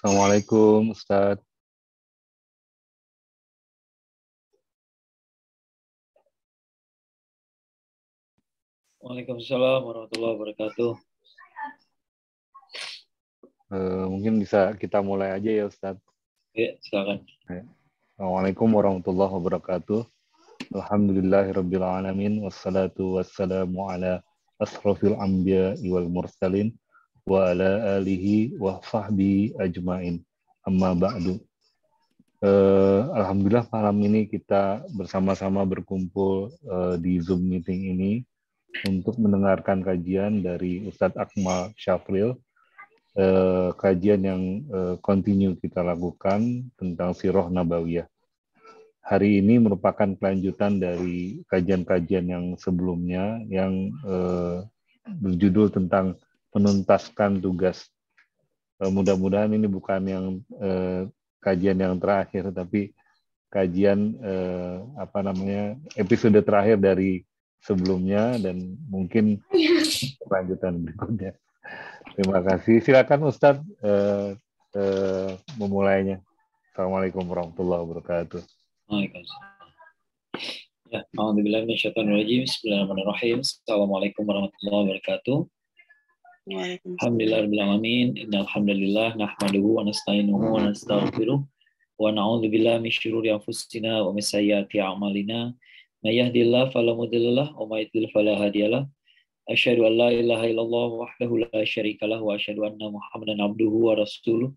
Assalamualaikum, Ustadz. Waalaikumsalam warahmatullahi wabarakatuh. Mungkin bisa kita mulai aja ya, Ustadz. Ya, silakan. Assalamualaikum warahmatullahi wabarakatuh. Alhamdulillahirabbil alamin wassalatu wassalamu ala asrofil anbiya'i wal mursalin wa ala alihi wa sahbihi ajmain. Amma ba'du. Alhamdulillah malam ini kita bersama-sama berkumpul di Zoom meeting ini untuk mendengarkan kajian dari Ustadz Akmal Syafril, kajian yang continue kita lakukan tentang Sirah Nabawiyah. Hari ini merupakan kelanjutan dari kajian-kajian yang sebelumnya yang berjudul tentang menuntaskan tugas. Mudah-mudahan ini bukan yang kajian yang terakhir, tapi kajian episode terakhir dari sebelumnya dan mungkin kelanjutan berikutnya. Terima kasih. Silakan Ustadz memulainya. Assalamualaikum warahmatullahi wabarakatuh. Waalaikumsalam. Ya, alhamdulillah minasyaitonirrajim. Bismillahirrahmanirrahim. Assalamualaikum warahmatullahi wabarakatuh. Alhamdulillahirabbil alamin. Innal hamdalillah nahmaduhu wa nasta'inuhu wa nastaghfiruh wa na'udzu billahi min syururi anfusina wa min sayyiati a'malina. May yahdihillahu fala mudhillalah wa may yudhlil fala hadiyalah. Asyhadu an la ilaha illallah wahdahu la syarikalah wa asyhadu anna Muhammadan abduhu wa rasuluh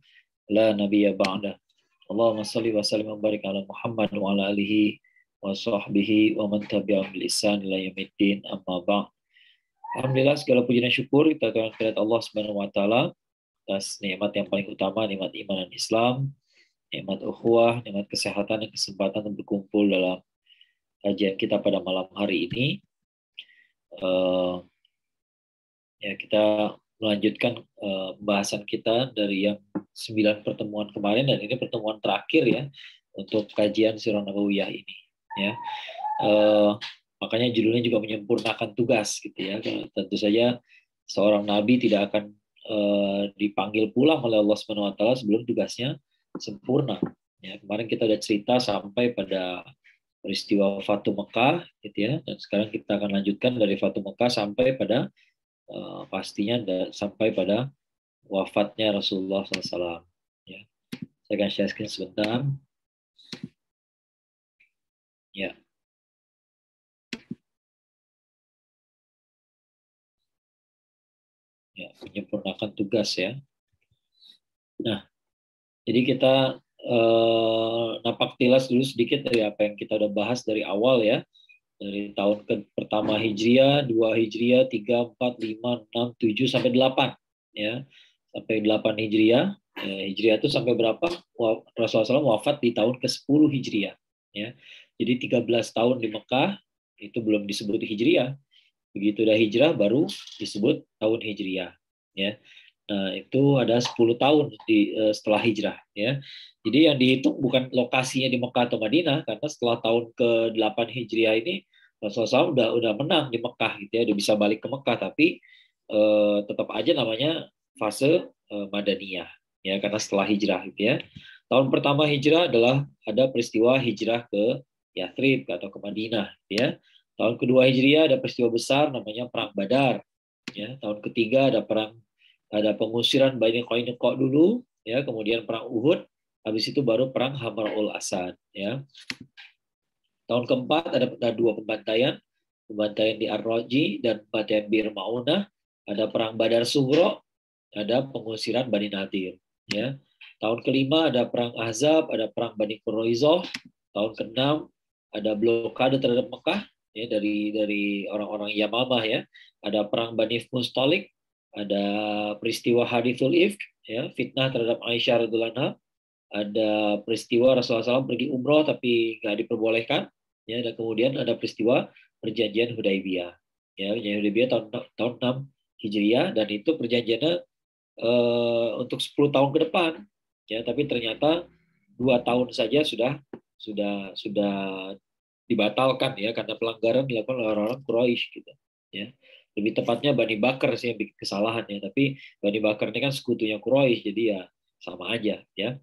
la nabiyya ba'da. Allahumma shalli wa sallim wa barik ala Muhammad wa ala alihi wa sahbihi wa man tabi'ahum bil ihsan ila yaumiddin amma ba'd. Alhamdulillah segala puji dan syukur kita kehadirat Allah Subhanahu wa taala atas nikmat yang paling utama, nikmat iman dan Islam, nikmat ukhuwah, nikmat kesehatan dan kesempatan untuk berkumpul dalam kajian kita pada malam hari ini. Kita melanjutkan pembahasan kita dari yang 9 pertemuan kemarin, dan ini pertemuan terakhir ya untuk kajian Sirah Nabawiyah ini ya. Makanya judulnya juga menyempurnakan tugas gitu ya. Tentu saja seorang nabi tidak akan dipanggil pulang oleh Allah Subhanahu wa taala sebelum tugasnya sempurna. Ya, kemarin kita udah cerita sampai pada peristiwa Fatu Mekah gitu ya, dan sekarang kita akan lanjutkan dari Fatu Mekah sampai pada pastinya sampai pada wafatnya Rasulullah SAW. Ya. Saya akan share screen sebentar. Ya. Ya, menyempurnakan tugas ya. Nah, jadi kita napak tilas dulu sedikit dari apa yang kita udah bahas dari awal ya. Dari tahun pertama Hijriah, 2 Hijriah, 3, 4, 5, 6, 7, sampai 8 ya. Sampai 8 Hijriah. Hijriah itu sampai berapa? Rasulullah SAW wafat di tahun ke-10 Hijriah ya. Jadi 13 tahun di Mekah itu belum disebut Hijriah. Begitu udah hijrah baru disebut tahun Hijriah ya. Nah, itu ada 10 tahun setelah hijrah ya. Jadi yang dihitung bukan lokasinya di Mekah atau Madinah, karena setelah tahun ke-8 Hijriah ini Rasulullah SAW udah menang di Mekah gitu ya, udah bisa balik ke Mekah, tapi tetap aja namanya fase Madaniyah ya, karena setelah hijrah gitu ya. Tahun pertama hijrah adalah ada peristiwa hijrah ke Yathrib atau ke Madinah gitu ya. Tahun kedua Hijriah ada peristiwa besar namanya Perang Badar. Ya, tahun ketiga ada pengusiran Bani Qainuqa dulu, ya, kemudian Perang Uhud, habis itu baru Perang Hamarul Asad. Ya. Tahun keempat ada 2 pembantaian di Ar-Raji dan pembantaian Bir Ma'unah, ada Perang Badar Sughra, ada pengusiran Bani Nadir. Ya. Tahun kelima ada Perang Ahzab, ada Perang Bani Quraizoh. Tahun keenam ada blokade terhadap Mekah ya, dari orang-orang Yamamah ya. Ada Perang Bani Mustalik, ada peristiwa Hadithul Ifk ya, fitnah terhadap Aisyah radhiyallahu anha. Ada peristiwa Rasulullah SAW pergi umroh tapi nggak diperbolehkan ya, dan kemudian ada peristiwa perjanjian Hudaibiyah ya. Perjanjian Hudaibiyah tahun 6 Hijriah, dan itu perjanjiannya untuk 10 tahun ke depan ya, tapi ternyata 2 tahun saja sudah dibatalkan ya, karena pelanggaran dilakukan oleh orang-orang Quraisy gitu ya. Lebih tepatnya Bani Bakar sih yang bikin kesalahan ya, tapi Bani Bakar ini kan sekutunya Quraisy, jadi ya sama aja ya.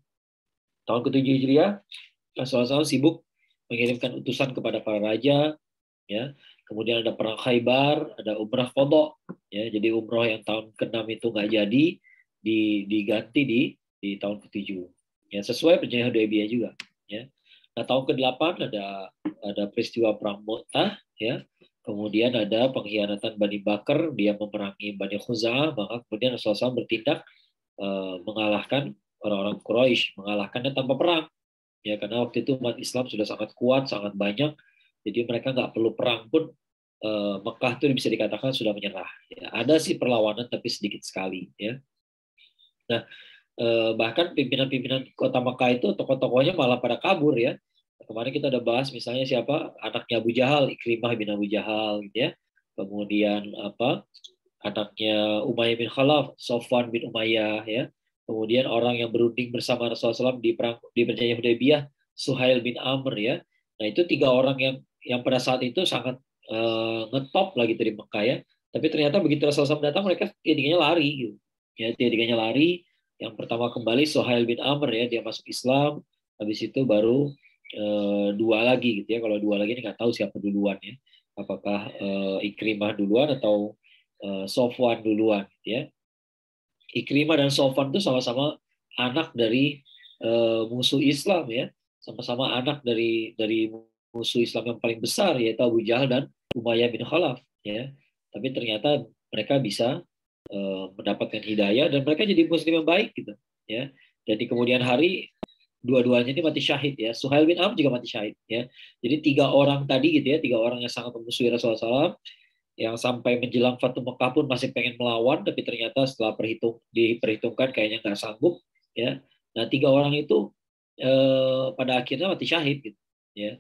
Tahun ke-7 Hijriah Rasulullah SAW sibuk mengirimkan utusan kepada para raja ya. Kemudian ada perang Khaybar, ada umrah qadha ya. Jadi umrah yang tahun ke-6 itu nggak jadi diganti di tahun ke-7 ya, sesuai perjanjian Hudaybiyah juga ya. Nah, tahun ke-8 ada peristiwa perang Mu'tah ya. Kemudian ada pengkhianatan Bani Bakar, dia memerangi Bani Khuza'ah, maka kemudian Rasulullah SAW bertindak mengalahkan orang-orang Quraisy, mengalahkannya tanpa perang. Ya, karena waktu itu umat Islam sudah sangat kuat, sangat banyak, jadi mereka nggak perlu perang pun Mekah itu bisa dikatakan sudah menyerah. Ya, ada sih perlawanan tapi sedikit sekali. Ya. Nah, bahkan pimpinan-pimpinan kota Mekah itu tokoh-tokohnya malah pada kabur ya. Kemarin kita udah bahas misalnya siapa anaknya Abu Jahal, Ikrimah bin Abu Jahal, gitu ya. Kemudian anaknya Umayyah bin Khalaf, Sofwan bin Umayyah, ya. Kemudian orang yang berunding bersama Rasulullah SAW di perjanjian Hudaybiyah, Suhail bin Amr, ya. Nah, itu 3 orang yang pada saat itu sangat ngetop lagi dari Mekah, ya. Tapi ternyata begitu Rasulullah SAW datang, mereka tiga-tiganya lari, gitu. Ya, tiga-tiganya lari. Yang pertama kembali Suhail bin Amr, ya, dia masuk Islam. Habis itu baru 2 lagi, gitu ya. Kalau 2 lagi ini nggak tahu siapa duluan, ya. Apakah Ikrimah duluan atau Sofwan duluan, gitu ya. Ikrimah dan Sofwan itu sama-sama anak dari musuh Islam, ya, sama-sama anak dari musuh Islam yang paling besar, yaitu Abu Jahal dan Umayyah bin Khalaf, ya. Tapi ternyata mereka bisa mendapatkan hidayah dan mereka jadi muslim yang baik, gitu, ya. Dan di kemudian hari dua-duanya ini mati syahid, ya. Suhail bin Amr juga mati syahid, ya. Jadi 3 orang tadi, gitu ya, 3 orang yang sangat memusuhi Rasulullah SAW, yang sampai menjelang Fatu Mekah pun masih pengen melawan, tapi ternyata setelah diperhitungkan kayaknya nggak sanggup, ya. Nah, 3 orang itu pada akhirnya mati syahid, gitu, ya.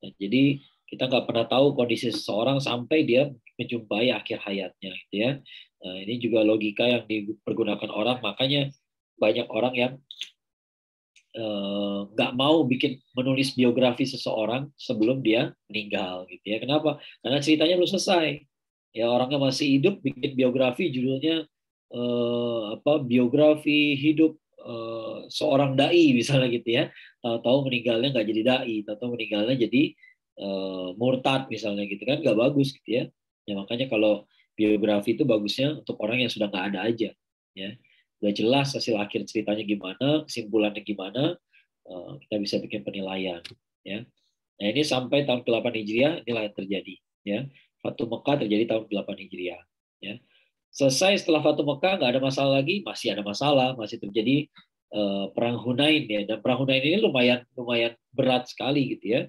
Nah, jadi kita nggak pernah tahu kondisi seseorang sampai dia menjumpai akhir hayatnya, gitu ya. Nah, ini juga logika yang dipergunakan orang, makanya banyak orang yang nggak mau menulis biografi seseorang sebelum dia meninggal, gitu ya. Kenapa? Karena ceritanya belum selesai. Ya, orangnya masih hidup bikin biografi judulnya biografi hidup seorang dai misalnya, gitu ya. Tahu-tahu meninggalnya nggak jadi dai, tahu-tahu meninggalnya jadi murtad misalnya, gitu kan, nggak bagus, gitu ya. Ya, makanya kalau biografi itu bagusnya untuk orang yang sudah nggak ada aja, ya. Udah jelas hasil akhir ceritanya gimana, kesimpulannya gimana, kita bisa bikin penilaian, ya. Nah, ini sampai tahun ke-8 Hijriah inilah yang terjadi, ya. Fatu Mekah terjadi tahun ke-8 Hijriah, ya. Selesai setelah Fatu Mekah nggak ada masalah lagi, masih ada masalah, masih terjadi perang Hunain, ya. Dan perang Hunain ini lumayan berat sekali, gitu ya.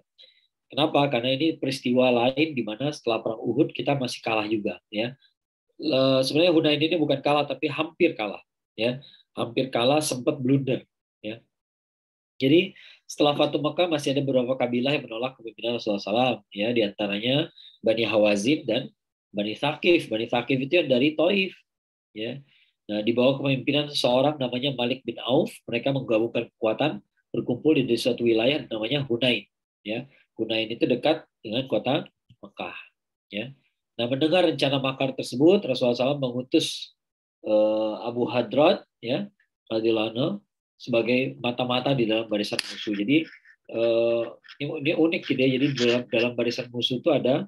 Kenapa? Karena ini peristiwa lain di mana setelah perang Uhud kita masih kalah juga, ya. Sebenarnya Hunain ini bukan kalah tapi hampir kalah, ya. Hampir kalah, sempat blunder, ya. Jadi setelah Fatu Mekah masih ada beberapa kabilah yang menolak kepemimpinan Rasulullah SAW, ya, diantaranya Bani Hawazin dan Bani Thaqif. Bani Thaqif itu yang dari Taif, ya. Nah, di bawah kepemimpinan seseorang namanya Malik bin Auf, mereka menggabungkan kekuatan, berkumpul di suatu wilayah namanya Hunain, ya. Hunain itu dekat dengan kota Mekah, ya. Nah, mendengar rencana makar tersebut, Rasulullah SAW mengutus Abu Hadrat, ya, radhiyallahu anhu, sebagai mata-mata di dalam barisan musuh. Jadi ini unik, gitu ya. Jadi dalam barisan musuh itu ada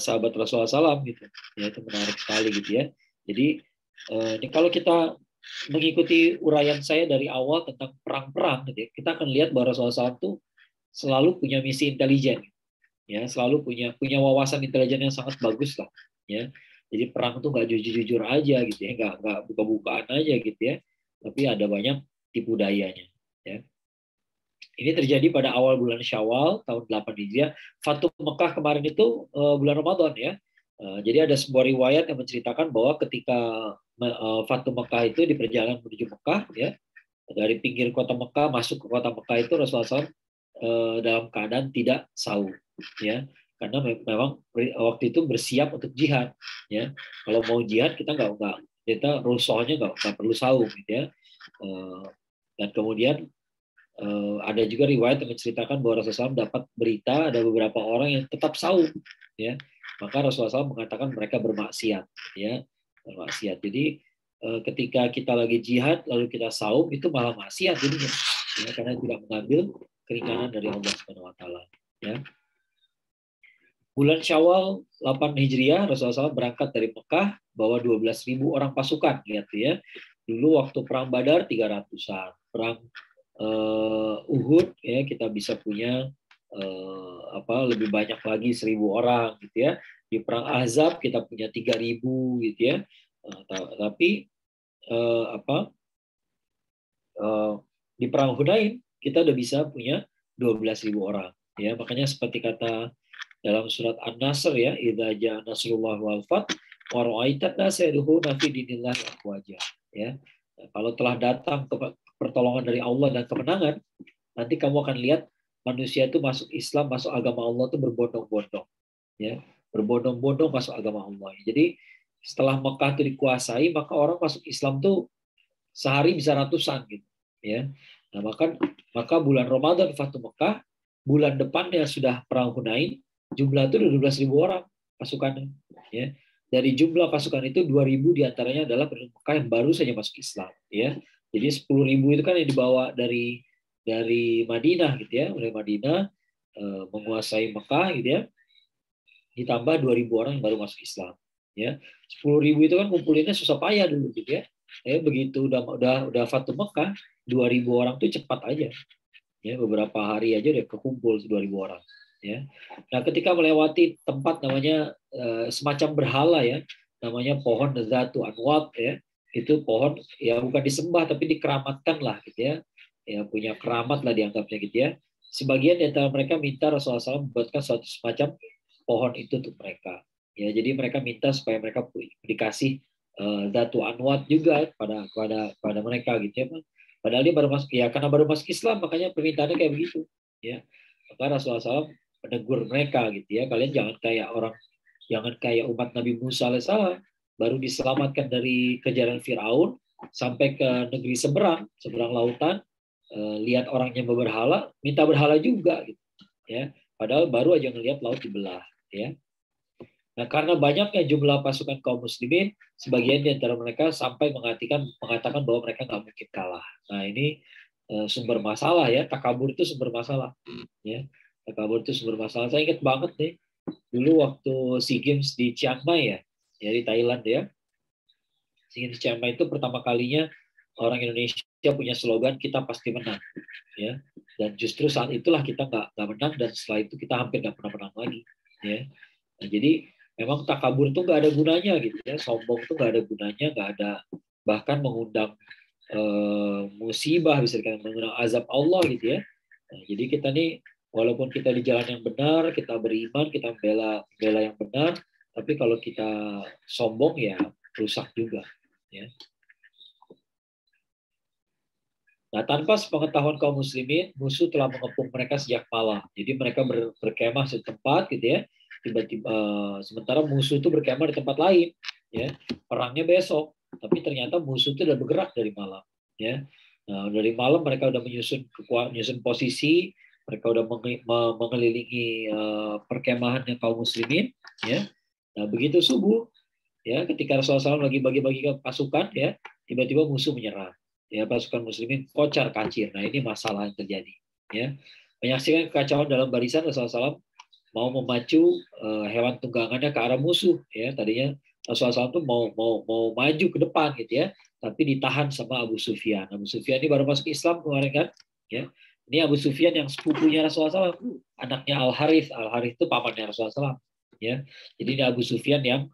sahabat Rasulullah SAW, gitu. Ya, itu menarik sekali, gitu ya. Jadi ini kalau kita mengikuti uraian saya dari awal tentang perang-perang, gitu ya, kita akan lihat bahwa Rasulullah SAW itu selalu punya misi intelijen, ya, selalu punya wawasan intelijen yang sangat bagus lah, ya. Jadi perang tuh nggak jujur-jujur aja, gitu ya, nggak buka-bukaan aja, gitu ya, tapi ada banyak tipu dayanya, ya. Ini terjadi pada awal bulan Syawal tahun 8 Hijriah. Fatu Mekah kemarin itu bulan Ramadan, ya. Jadi ada sebuah riwayat yang menceritakan bahwa ketika Fatu Mekah itu di perjalanan menuju Mekah, ya, dari pinggir kota Mekah masuk ke kota Mekah itu Rasulullah SAW dalam keadaan tidak sahur, ya, karena memang waktu itu bersiap untuk jihad, ya. Kalau mau jihad kita rusuhnya nggak perlu sahur, gitu ya. Dan kemudian ada juga riwayat yang menceritakan bahwa Rasulullah SAW dapat berita ada beberapa orang yang tetap sahur, ya. Maka Rasulullah SAW mengatakan mereka bermaksiat, ya, bermaksiat. Jadi ketika kita lagi jihad lalu kita saum itu malah maksiat jadinya, ya, karena tidak mengambil keringanan dari Allah Subhanahu wa taala, ya. Bulan Syawal 8 Hijriah Rasulullah SAW berangkat dari Mekah bawa 12.000 orang pasukan, lihat ya. Dulu waktu perang Badar 300-an, perang Uhud ya kita bisa punya lebih banyak lagi 1.000 orang gitu ya. Di perang Ahzab kita punya 3.000 gitu ya. Tapi di perang Hunain kita udah bisa punya 12.000 orang ya. Makanya seperti kata dalam surat An-Nasr ya, idza jaa nasrullah wal fath wa ra'aitan nasa yadkhuluna fi dinillahi afwaja ya. Kalau telah datang pertolongan dari Allah dan kemenangan, nanti kamu akan lihat manusia itu masuk Islam, masuk agama Allah itu berbondong-bondong ya. Berbondong-bondong masuk agama Allah. Jadi setelah Mekah itu dikuasai, maka orang masuk Islam tuh sehari bisa ratusan gitu ya. Nah, maka bulan Ramadan Fatu Mekah, bulan depannya sudah perang Hunain, jumlah itu 12.000 orang pasukannya ya. Dari jumlah pasukan itu 2.000 diantaranya adalah penduduk Mekah yang baru saja masuk Islam ya. Jadi 10.000 itu kan yang dibawa dari Madinah gitu ya, oleh Madinah menguasai Mekah gitu ya. Ditambah 2.000 orang yang baru masuk Islam ya. 10.000 itu kan kumpulinnya susah payah dulu gitu ya. Begitu udah Fatu Mekah, 2.000 orang tuh cepat aja. Ya, beberapa hari aja udah kekumpul 2.000 orang ya. Nah, ketika melewati tempat namanya semacam berhala ya, namanya pohon Zatu Anwat ya. Itu pohon ya bukan disembah tapi dikeramatkan lah gitu ya. Ya punya keramat lah dianggapnya gitu ya. Sebagian di antara mereka minta Rasulullah SAW membuatkan suatu semacam pohon itu untuk mereka. Ya, jadi mereka minta supaya mereka dikasih Zatu Anwat juga pada mereka gitu ya. Padahal dia baru masuk ya, karena baru masuk Islam makanya permintaannya kayak begitu ya. Maka Rasulullah SAW menegur mereka gitu ya, kalian jangan kayak umat Nabi Musa alaihissalam baru diselamatkan dari kejaran Firaun sampai ke negeri seberang lautan, lihat orangnya berhala, minta berhala juga gitu ya. Padahal baru aja ngelihat laut dibelah ya. Nah, karena banyaknya jumlah pasukan kaum muslimin, sebagian di antara mereka sampai mengatakan bahwa mereka nggak mungkin kalah. Nah, ini sumber masalah ya, takabur itu sumber masalah. Ya, takabur itu sumber masalah. Saya ingat banget nih, dulu waktu SEA Games di Chiang Mai ya di Thailand ya. SEA Games di Chiang Mai itu pertama kalinya orang Indonesia punya slogan kita pasti menang. Ya, dan justru saat itulah kita nggak menang dan setelah itu kita hampir nggak pernah menang lagi. Ya, nah, jadi memang takabur itu nggak ada gunanya gitu ya, sombong itu nggak ada gunanya, nggak ada, bahkan mengundang musibah, bisa dikatakan mengundang azab Allah gitu ya. Nah, jadi kita nih walaupun kita di jalan yang benar, kita beriman, kita membela yang benar, tapi kalau kita sombong ya rusak juga ya. Nah, tanpa sepengetahuan kaum muslimin, musuh telah mengepung mereka sejak malam. Jadi mereka berkemah di tempat gitu ya. Tiba-tiba sementara musuh itu berkemah di tempat lain ya. Perangnya besok, tapi ternyata musuh itu sudah bergerak dari malam ya. Nah, dari malam mereka udah menyusun posisi, mereka udah mengelilingi perkemahannya kaum muslimin ya. Nah, begitu subuh ya, ketika Rasulullah SAW lagi bagi-bagi pasukan ya, tiba-tiba musuh menyerang. Ya, pasukan muslimin kocar kacir. Nah, ini masalah yang terjadi ya. Menyaksikan kekacauan dalam barisan, Rasulullah SAW mau memacu hewan tunggangannya ke arah musuh ya. Tadinya Rasulullah SAW tuh mau maju ke depan gitu ya, tapi ditahan sama Abu Sufyan. Abu Sufyan ini baru masuk Islam kemarin kan ya. Ini Abu Sufyan yang sepupunya Rasulullah SAW, anaknya Al Harith itu pamannya Rasulullah SAW ya. Jadi ini Abu Sufyan yang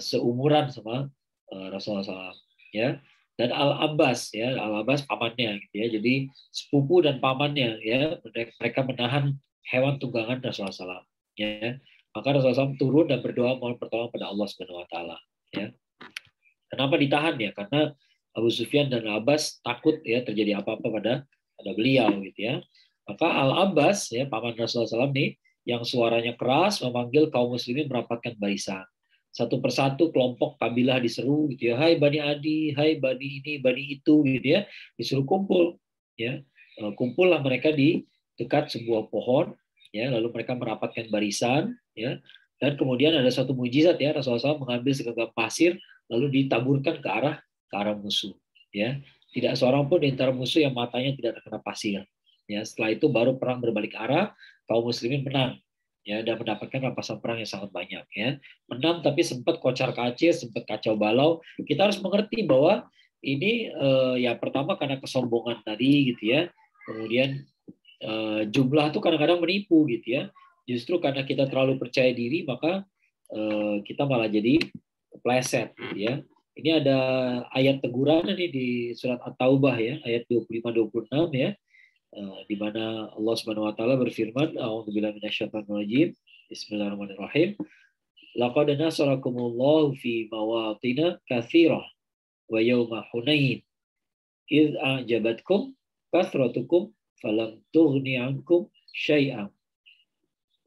seumuran sama Rasulullah SAW ya. Dan Al-Abbas ya, Al-Abbas pamannya gitu ya. Jadi sepupu dan pamannya ya, mereka menahan hewan tunggangan Rasulullah SAW ya. Maka Rasulullah SAW turun dan berdoa mohon pertolongan pada Allah Subhanahu wa taala ya. Kenapa ditahan ya? Karena Abu Sufyan dan Al-Abbas takut ya terjadi apa-apa pada beliau gitu ya. Maka Al-Abbas ya, paman Rasulullah SAW nih, yang suaranya keras memanggil kaum muslimin merapatkan barisan. Satu persatu kelompok kabilah diseru gitu ya, hai Bani Adi, hai Bani ini, Bani itu gitu ya, disuruh kumpul ya. Kumpullah mereka di dekat sebuah pohon ya, lalu mereka merapatkan barisan ya. Dan kemudian ada satu mujizat ya, Rasulullah SAW mengambil segenggam pasir lalu ditaburkan ke arah musuh, ya. Tidak seorang pun di antara musuh yang matanya tidak terkena pasir. Ya, setelah itu baru perang berbalik arah, kaum muslimin menang, ya, dan mendapatkan rampasan perang yang sangat banyak, ya. Menang tapi sempat kocar-kacir, sempat kacau balau. Kita harus mengerti bahwa ini ya pertama karena kesombongan tadi gitu ya. Kemudian jumlah tuh kadang-kadang menipu gitu ya. Justru karena kita terlalu percaya diri maka kita malah jadi kepleset gitu ya. Ini ada ayat teguran nih di surat At-Taubah ya, ayat 25-26 ya. Di mana Allah Subhanahu wa taala berfirman, A'udzubillahi minasyaitonir rajim. Bismillahirrahmanirrahim. Laqad nasarakumullahu fi mawatina katsirah wa yauma Hunain idz a'jabatkum kathratukum falam tughni 'ankum syai'an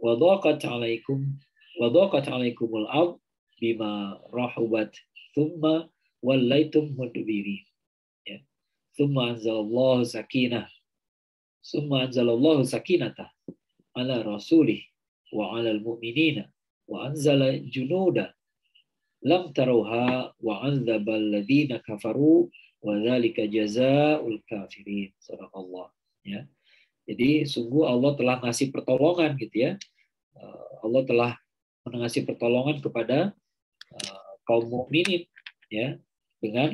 wa dhaqat 'alaikumul ard bima rahubat thumma wallaitum mudbirin. Ya. Thumma anzalallahu sakinata ala rasulih wa ala al-mu'minina wa anzala junuda lam taruha wa 'adzabal ladzina kafaru wa dzalika jazaa'ul kafirin. Subhanallah, ya. Jadi sungguh Allah telah ngasih pertolongan gitu ya. Allah telah mengasih pertolongan kepada kaum mukminin ya dengan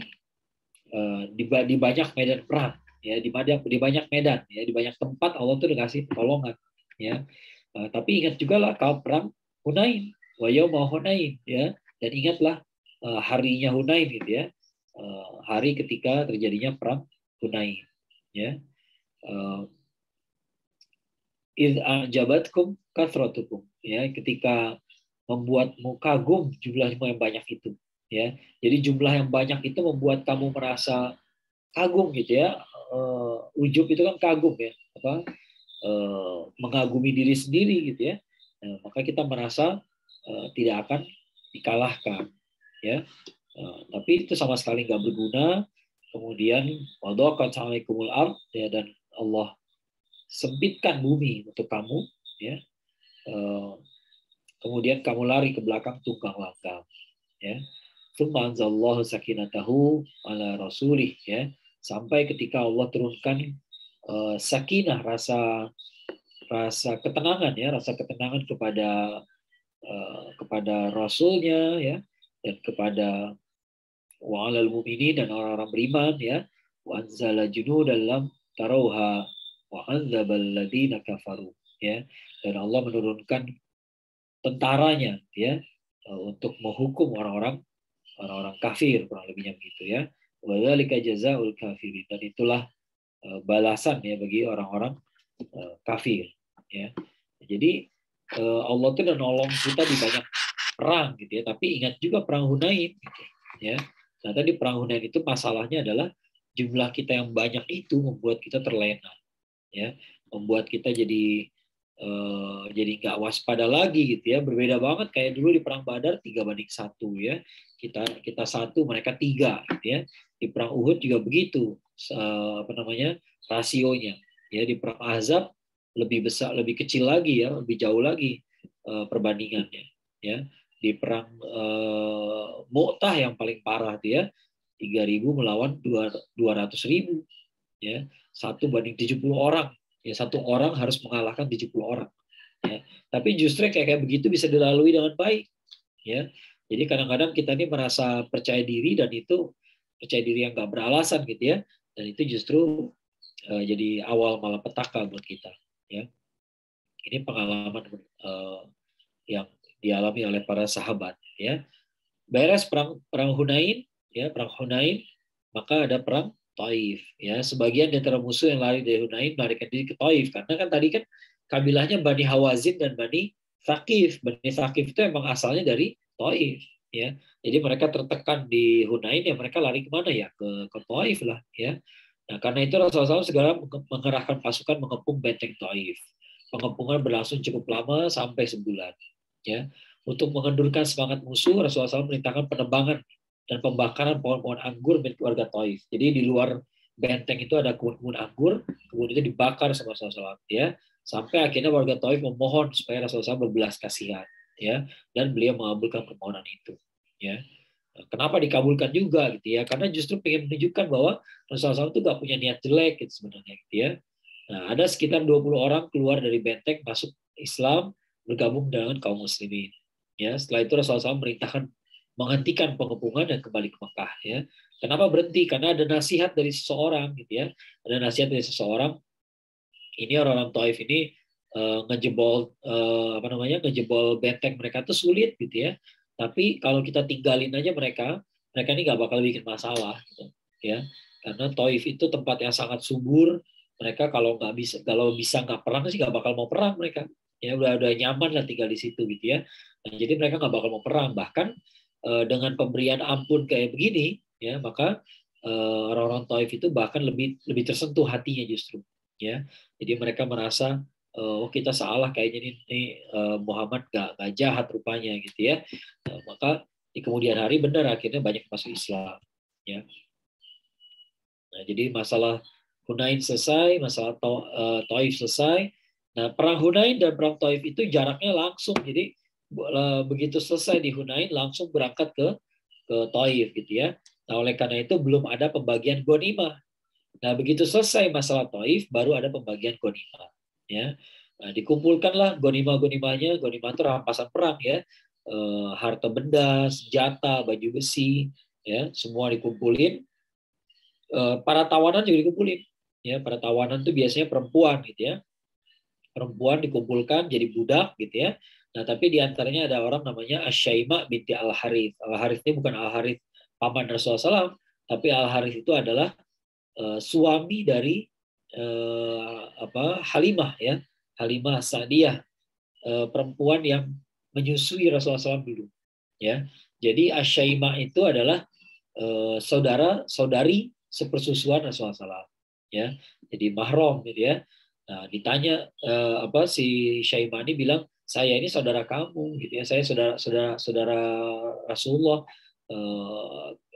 di banyak medan perang ya, di banyak medan ya, di banyak tempat Allah tuh dikasih pertolongan ya. Tapi ingat juga lah kaum perang Hunain, wa yauma Hunain ya, dan ingatlah harinya Hunain gitu ya, hari ketika terjadinya perang Hunain ya. Idz a'jabatkum kathratukum ya, ketika membuatmu kagum jumlahmu yang banyak itu ya. Jadi jumlah yang banyak itu membuat kamu merasa kagum gitu ya. Ujub itu kan kagum ya, apa mengagumi diri sendiri gitu ya. Nah, maka kita merasa tidak akan dikalahkan ya. Tapi itu sama sekali nggak berguna. Kemudian wadaqat 'alaikumul ard ya, dan Allah sempitkan bumi untuk kamu ya. Kemudian kamu lari ke belakang tunggang langgang ya. Tsumma anzalallahu sakinatahu ala rasulih ya, sampai ketika Allah turunkan sakinah, rasa ketenangan ya, rasa ketenangan kepada rasulnya ya, dan kepada wa'alal mu'minin, dan orang-orang beriman ya. Wa anzala junudan lam tarauha wa anzabal ladzina kafaru ya, dan Allah menurunkan tentaranya ya untuk menghukum orang-orang kafir, kurang lebihnya begitu ya. Wa dzalika jazaa'ul kafirin, dan itulah balasan ya bagi orang-orang kafir ya. Jadi Allah tuh udah nolong kita di banyak perang gitu ya, tapi ingat juga perang Hunain gitu, ya. Nah, tadi perang Hunain itu masalahnya adalah jumlah kita yang banyak itu membuat kita terlena ya, membuat kita jadi nggak waspada lagi gitu ya. Berbeda banget kayak dulu di perang Badar 3-1 ya, kita 1 mereka 3 gitu ya. Di perang Uhud juga begitu rasionya ya. Di perang Ahzab lebih besar, lebih kecil lagi ya, lebih jauh lagi perbandingannya ya. Di perang Mu'tah yang paling parah dia 3.000 melawan 200.000 ya, 1:70 orang ya, 1 orang harus mengalahkan 70 orang ya. Tapi justru kayak begitu bisa dilalui dengan baik ya. Jadi kadang-kadang kita ini merasa percaya diri, dan itu percaya diri yang nggak beralasan gitu ya, dan itu justru jadi awal malapetaka buat kita ya. Ini pengalaman yang dialami oleh para sahabat ya. Beres perang Hunain ya, perang Hunain, maka ada perang Taif ya. Sebagian di antara musuh yang lari dari Hunain melarikan diri ke Taif, karena kan tadi kan kabilahnya Bani Hawazin dan Bani Thaqif. Bani Thaqif itu emang asalnya dari Taif ya. Jadi mereka tertekan di Hunain ya, mereka lari kemana ya, ke Taif lah ya. Nah, karena itu Rasulullah SAW segera mengerahkan pasukan mengepung benteng Taif. Pengepungan berlangsung cukup lama, sampai sebulan ya. Untuk mengendurkan semangat musuh, Rasulullah SAW merintahkan penebangan dan pembakaran pohon-pohon anggur milik warga Taif. Jadi di luar benteng itu ada kebun anggur, kebun itu dibakar sama Rasulullah SAW ya. Sampai akhirnya warga Taif memohon supaya Rasulullah SAW berbelas kasihan ya, dan beliau mengabulkan permohonan itu ya. Kenapa dikabulkan juga gitu ya? Karena justru pengen menunjukkan bahwa Rasulullah SAW itu nggak punya niat jelek gitu sebenarnya gitu ya. Nah, ada sekitar 20 orang keluar dari benteng masuk Islam bergabung dengan kaum muslimin. Ya, setelah itu Rasulullah SAW merintahkan menghentikan pengepungan dan kembali ke Mekah ya. Kenapa berhenti? Karena ada nasihat dari seseorang gitu ya. Ada nasihat dari seseorang. Ini orang-orang Taif ini ngejebol benteng mereka tuh sulit gitu ya. Tapi kalau kita tinggalin aja mereka ini nggak bakal bikin masalah gitu ya. Karena Taif itu tempat yang sangat subur. Mereka kalau bisa nggak perang sih nggak bakal mau perang mereka. Ya udah nyaman lah tinggal di situ gitu ya. Nah, jadi mereka nggak bakal mau perang. Bahkan dengan pemberian ampun kayak begini ya, maka orang-orang Taif itu bahkan lebih tersentuh hatinya justru ya. Jadi mereka merasa oh kita salah kayaknya ini Muhammad gak jahat rupanya gitu ya. Maka di kemudian hari benar akhirnya banyak masuk Islam ya. Nah, jadi masalah Hunain selesai, masalah Taif selesai. Nah, perang Hunain dan perang Taif itu jaraknya langsung. Jadi begitu selesai di Hunain langsung berangkat ke Taif gitu ya. Nah, oleh karena itu belum ada pembagian ghanimah. Nah, begitu selesai masalah Taif, baru ada pembagian ghanimah. Ya, nah, dikumpulkanlah ghanimah-ghanimahnya. Ghanimah itu rampasan perang ya, harta benda, senjata, baju besi, ya, semua dikumpulin. Para tawanan juga dikumpulin. Ya, para tawanan itu biasanya perempuan gitu ya. Perempuan dikumpulkan jadi budak gitu ya. Nah, tapi di antaranya ada orang namanya Asyaimah binti Al-Harith. Al-Harith ini bukan Al-Harith paman Rasulullah SAW, tapi Al-Harith itu adalah suami dari Halimah ya, Halimah Sa'diyah, perempuan yang menyusui Rasulullah SAW dulu ya. Jadi Asyaimah itu adalah saudari sepersusuan Rasulullah SAW ya. Jadi mahram gitu ya. Nah, ditanya si Syaimah ini bilang saya ini saudara kamu gitu ya. Saya saudara Rasulullah.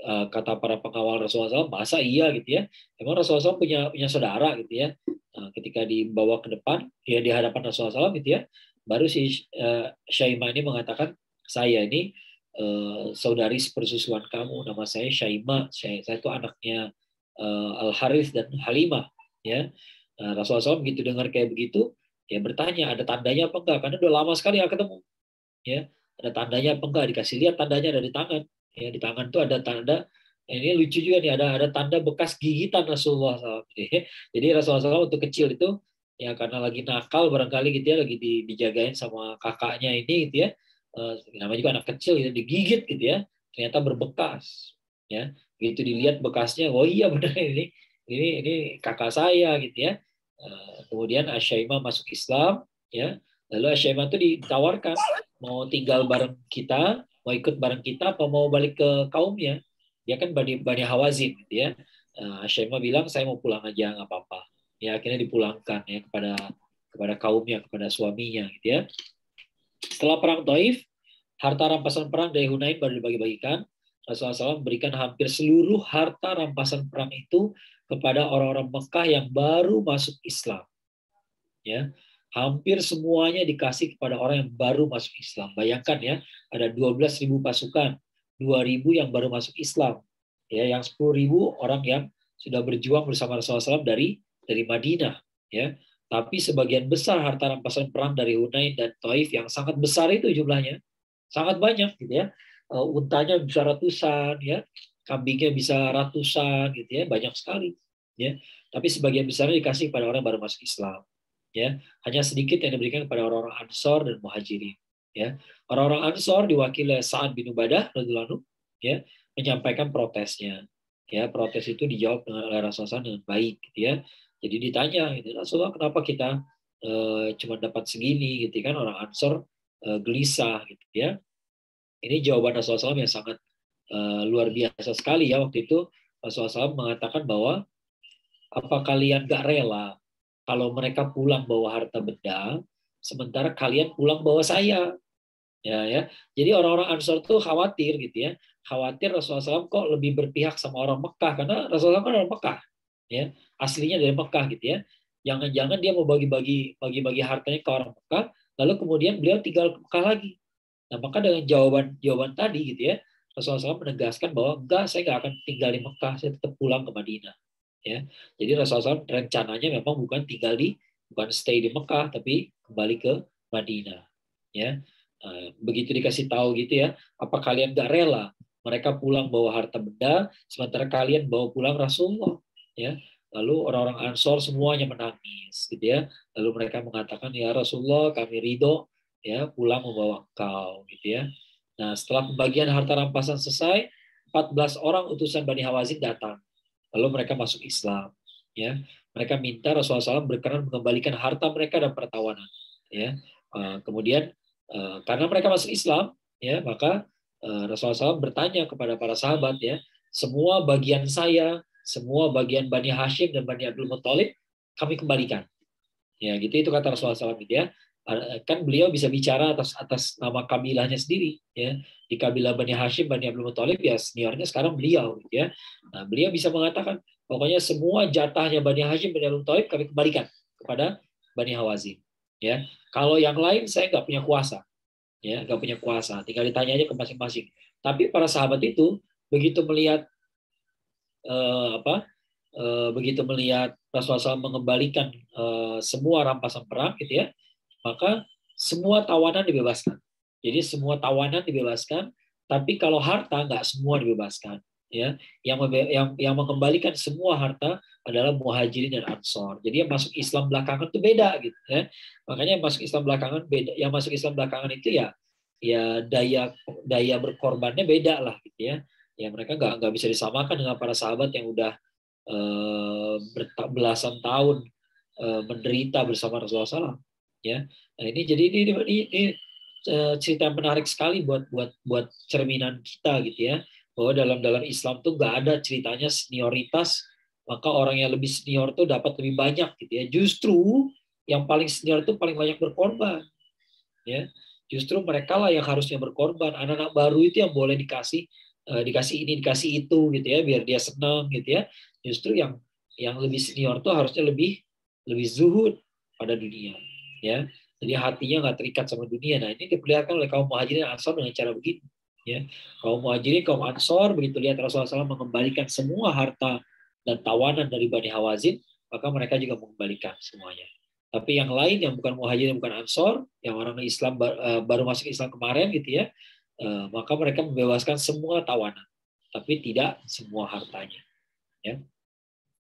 Kata para pengawal Rasulullah SAW, masa iya gitu ya? Emang Rasulullah SAW punya saudara gitu ya? Nah, ketika dibawa ke depan, ya di hadapan Rasulullah SAW gitu ya, baru si Syaimah ini mengatakan, saya ini saudari sepersusuan kamu, nama saya Syaimah, saya itu anaknya Al-Harith dan Halimah. Ya, nah, Rasulullah SAW begitu dengar kayak begitu, ya bertanya ada tandanya apa enggak? Karena udah lama sekali nggak ketemu. Ya, ada tandanya apa enggak? Dikasih lihat tandanya ada di tangan. Ya, di tangan tuh ada tanda. Ini lucu juga nih, ada tanda bekas gigitan Rasulullah SAW. Jadi Rasulullah SAW waktu kecil itu ya karena lagi nakal barangkali gitu ya, lagi dijagain sama kakaknya ini gitu ya. Namanya juga anak kecil gitu, digigit gitu ya. Ternyata berbekas. Ya, gitu dilihat bekasnya, oh iya benar ini kakak saya gitu ya. Kemudian Asyaimah masuk Islam ya. Lalu Asyaimah itu ditawarkan mau tinggal bareng kita, mau ikut bareng kita, apa mau balik ke kaumnya. Dia kan Bani Hawazin gitu ya. Asyaimah bilang saya mau pulang aja nggak apa-apa. Ya akhirnya dipulangkan ya kepada kaumnya, kepada suaminya gitu ya. Setelah perang Taif, harta rampasan perang dari Hunain baru dibagi-bagikan. Rasulullah SAW memberikan hampir seluruh harta rampasan perang itu kepada orang-orang Mekah yang baru masuk Islam. Ya, hampir semuanya dikasih kepada orang yang baru masuk Islam. Bayangkan ya, ada 12.000 pasukan, 2.000 yang baru masuk Islam. Ya, yang 10.000 orang yang sudah berjuang bersama Rasulullah SAW dari Madinah. Ya, tapi sebagian besar harta rampasan perang dari Hunain dan Taif yang sangat besar itu jumlahnya, sangat banyak gitu ya. Untanya bisa ratusan, ya, kambingnya bisa ratusan, gitu ya, banyak sekali. Ya, tapi sebagian besarnya dikasih kepada orang yang baru masuk Islam. Ya, hanya sedikit yang diberikan kepada orang-orang Ansor dan Muhajirin. Ya, orang-orang Ansor diwakili Sa'ad bin Ubadah radhiyallahu anhu, ya, menyampaikan protesnya. Ya, protes itu dijawab oleh Rasulullah dengan baik, gitu ya. Jadi ditanya, gitu, Rasulullah kenapa kita cuma dapat segini, gitu kan? Orang Ansor gelisah, gitu ya. Ini jawaban Rasulullah SAW yang sangat luar biasa sekali ya waktu itu. Rasulullah SAW mengatakan bahwa apa kalian gak rela kalau mereka pulang bawa harta benda, sementara kalian pulang bawa saya. Ya. Jadi orang-orang Ansor tuh khawatir gitu ya. Khawatir Rasulullah SAW kok lebih berpihak sama orang Mekah, karena Rasulullah SAW kan orang Mekah. Ya, aslinya dari Mekah gitu ya. Jangan-jangan dia mau bagi-bagi hartanya ke orang Mekah, lalu kemudian beliau tinggal ke Mekah lagi. Nah, maka dengan jawaban tadi gitu ya, Rasulullah SAW menegaskan bahwa enggak, saya nggak akan tinggal di Mekah, saya tetap pulang ke Madinah. Ya, jadi Rasulullah SAW rencananya memang bukan bukan stay di Mekah, tapi kembali ke Madinah. Ya, begitu dikasih tahu gitu ya, apa kalian nggak rela mereka pulang bawa harta benda, sementara kalian bawa pulang Rasulullah? Ya, lalu orang-orang Ansor semuanya menangis, gitu ya. Lalu mereka mengatakan, ya Rasulullah, kami ridho, ya pulang membawa engkau, gitu ya. Nah, setelah pembagian harta rampasan selesai, 14 orang utusan Bani Hawazin datang. Lalu mereka masuk Islam. Ya, mereka minta Rasulullah SAW berkenan mengembalikan harta mereka dan pertawanan. Ya, kemudian karena mereka masuk Islam, ya maka Rasulullah SAW bertanya kepada para sahabat, ya, semua bagian saya, semua bagian Bani Hashim dan Bani Abdul Muthalib kami kembalikan. Ya, gitu itu kata Rasulullah SAW, gitu ya. Kan beliau bisa bicara atas nama kabilahnya sendiri, ya. Di kabilah Bani Hashim, Bani Abdul Muthalib, ya seniornya sekarang beliau, gitu ya. Nah, beliau bisa mengatakan pokoknya semua jatahnya Bani Hashim, Bani Abdul Muthalib kami kembalikan kepada Bani Hawazin, ya. Kalau yang lain saya nggak punya kuasa, ya, nggak punya kuasa, tinggal ditanya aja ke masing-masing. Tapi para sahabat itu begitu melihat begitu melihat Rasulullah SAW mengembalikan semua rampasan perang, gitu ya, maka semua tawanan dibebaskan. Jadi semua tawanan dibebaskan, tapi kalau harta nggak semua dibebaskan. Ya, yang mengembalikan semua harta adalah Muhajirin dan Ansor. Jadi yang masuk Islam belakangan itu beda, gitu ya. Makanya yang masuk Islam belakangan beda. Yang masuk Islam belakangan itu ya daya berkorbannya beda lah, gitu ya. Ya mereka nggak bisa disamakan dengan para sahabat yang udah belasan tahun menderita bersama Rasulullah SAW. Ya, nah ini jadi ini cerita yang menarik sekali buat cerminan kita, gitu ya, bahwa dalam Islam tuh nggak ada ceritanya senioritas, maka orang yang lebih senior tuh dapat lebih banyak, gitu ya. Justru yang paling senior itu paling banyak berkorban, ya. Justru mereka lah yang harusnya berkorban. Anak-anak baru itu yang boleh dikasih ini, dikasih itu, gitu ya, biar dia senang, gitu ya. Justru yang lebih senior tuh harusnya lebih zuhud pada dunia, ya. Jadi hatinya nggak terikat sama dunia. Nah, ini diperlihatkan oleh kaum Muhajirin dan Ansor dengan cara begini, ya. Kaum Muhajirin, kaum Ansor begitu lihat Rasulullah SAW mengembalikan semua harta dan tawanan dari Bani Hawazin, maka mereka juga mengembalikan semuanya. Tapi yang lain yang bukan Muhajirin, bukan Ansor, yang orang Islam baru masuk Islam kemarin, gitu ya, maka mereka membebaskan semua tawanan, tapi tidak semua hartanya. Ya.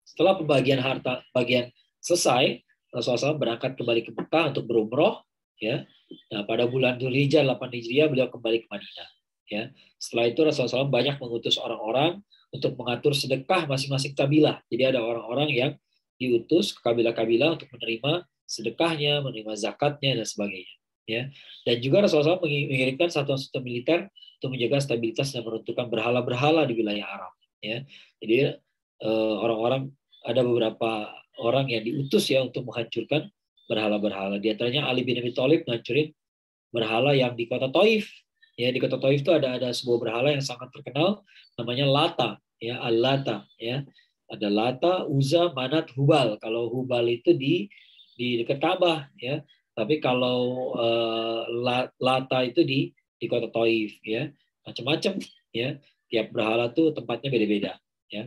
Setelah pembagian harta bagian selesai, Rasulullah SAW berangkat kembali ke Mekah untuk berumroh. Ya. Nah, pada bulan Dzulhijjah 8 Hijriah beliau kembali ke Madinah. Ya. Setelah itu Rasulullah SAW banyak mengutus orang-orang untuk mengatur sedekah masing-masing kabilah. Jadi ada orang-orang yang diutus ke kabilah-kabilah untuk menerima sedekahnya, menerima zakatnya, dan sebagainya. Ya. Dan juga Rasulullah SAW mengirimkan satuan-satuan militer untuk menjaga stabilitas dan menentukan berhala-berhala di wilayah Arab. Ya. Jadi orang-orang, ada beberapa orang yang diutus ya untuk menghancurkan berhala-berhala. Di antaranya Ali bin Abi Thalib menghancurin berhala yang di kota Taif. Ya, di kota Taif itu ada sebuah berhala yang sangat terkenal namanya Lata, ya, Al-Lata, ya. Ada Lata, Uzza, Manat, Hubal. Kalau Hubal itu di dekat Ka'bah, ya. Tapi kalau Lata itu di kota Taif, ya. Macam-macam, ya. Tiap berhala tuh tempatnya beda-beda, ya.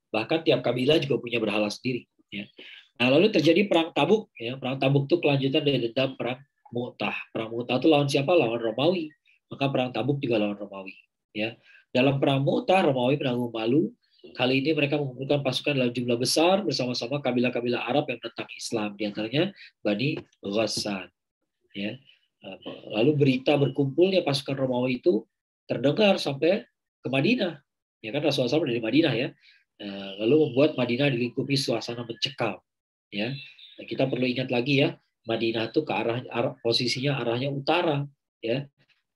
Bahkan tiap kabilah juga punya berhala sendiri. Ya. Nah, lalu terjadi perang Tabuk. Ya. Perang Tabuk itu kelanjutan dari dendam perang Mu'tah. Perang Mu'tah itu lawan siapa? Lawan Romawi. Maka perang Tabuk juga lawan Romawi. Ya. Dalam perang Mu'tah, Romawi menanggung malu. Kali ini mereka mengumpulkan pasukan dalam jumlah besar bersama-sama kabilah-kabilah Arab yang menentang Islam. Di antaranya Bani Ghassan. Ya. Lalu berita berkumpulnya pasukan Romawi itu terdengar sampai ke Madinah. Ya kan Rasulullah SAW dari Madinah, ya. Lalu membuat Madinah dilingkupi suasana mencekam. Ya, nah, kita perlu ingat lagi ya, Madinah itu ke arah posisinya arahnya utara, ya.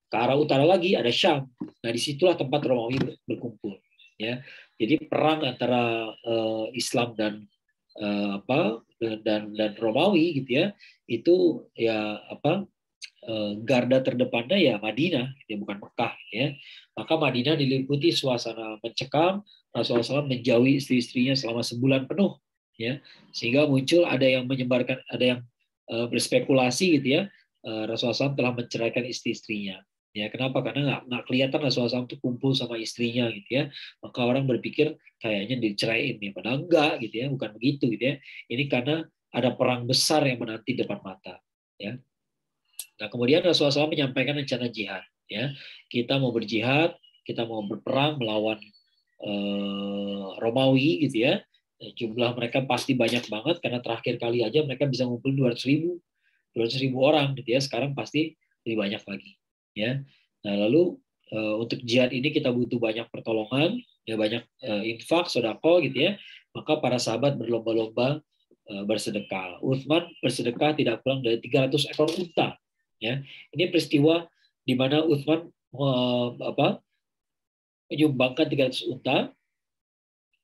Ke arah utara lagi ada Syam. Nah, disitulah tempat Romawi berkumpul. Ya, jadi perang antara Islam dan Romawi, gitu ya, itu ya garda terdepannya ya Madinah, ya, bukan Mekah, ya. Maka Madinah diliputi suasana mencekam. Rasulullah SAW menjauhi istri-istrinya selama sebulan penuh, ya, sehingga muncul ada yang menyebarkan, ada yang berspekulasi, gitu ya, Rasulullah SAW telah menceraikan istri-istrinya. Ya, kenapa? Karena nggak kelihatan Rasulullah SAW itu kumpul sama istrinya gitu ya. Maka orang berpikir kayaknya diceraiin nih, padahal enggak gitu ya, bukan begitu gitu ya. Ini karena ada perang besar yang menanti depan mata. Ya. Nah, kemudian Rasulullah SAW menyampaikan rencana jihad. Ya, kita mau berjihad, kita mau berperang melawan Romawi gitu ya. Jumlah mereka pasti banyak banget karena terakhir kali aja mereka bisa ngumpulin 200.000 orang gitu ya. Sekarang pasti lebih banyak lagi. Ya, nah lalu untuk jihad ini kita butuh banyak pertolongan, ya banyak infak, sodako gitu ya. Maka para sahabat berlomba-lomba bersedekah. Utsman bersedekah tidak kurang dari 300 ekor unta. Ya, ini peristiwa di mana Utsman menyumbangkan 300 unta,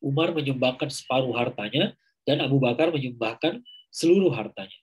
Umar menyumbangkan separuh hartanya, dan Abu Bakar menyumbangkan seluruh hartanya.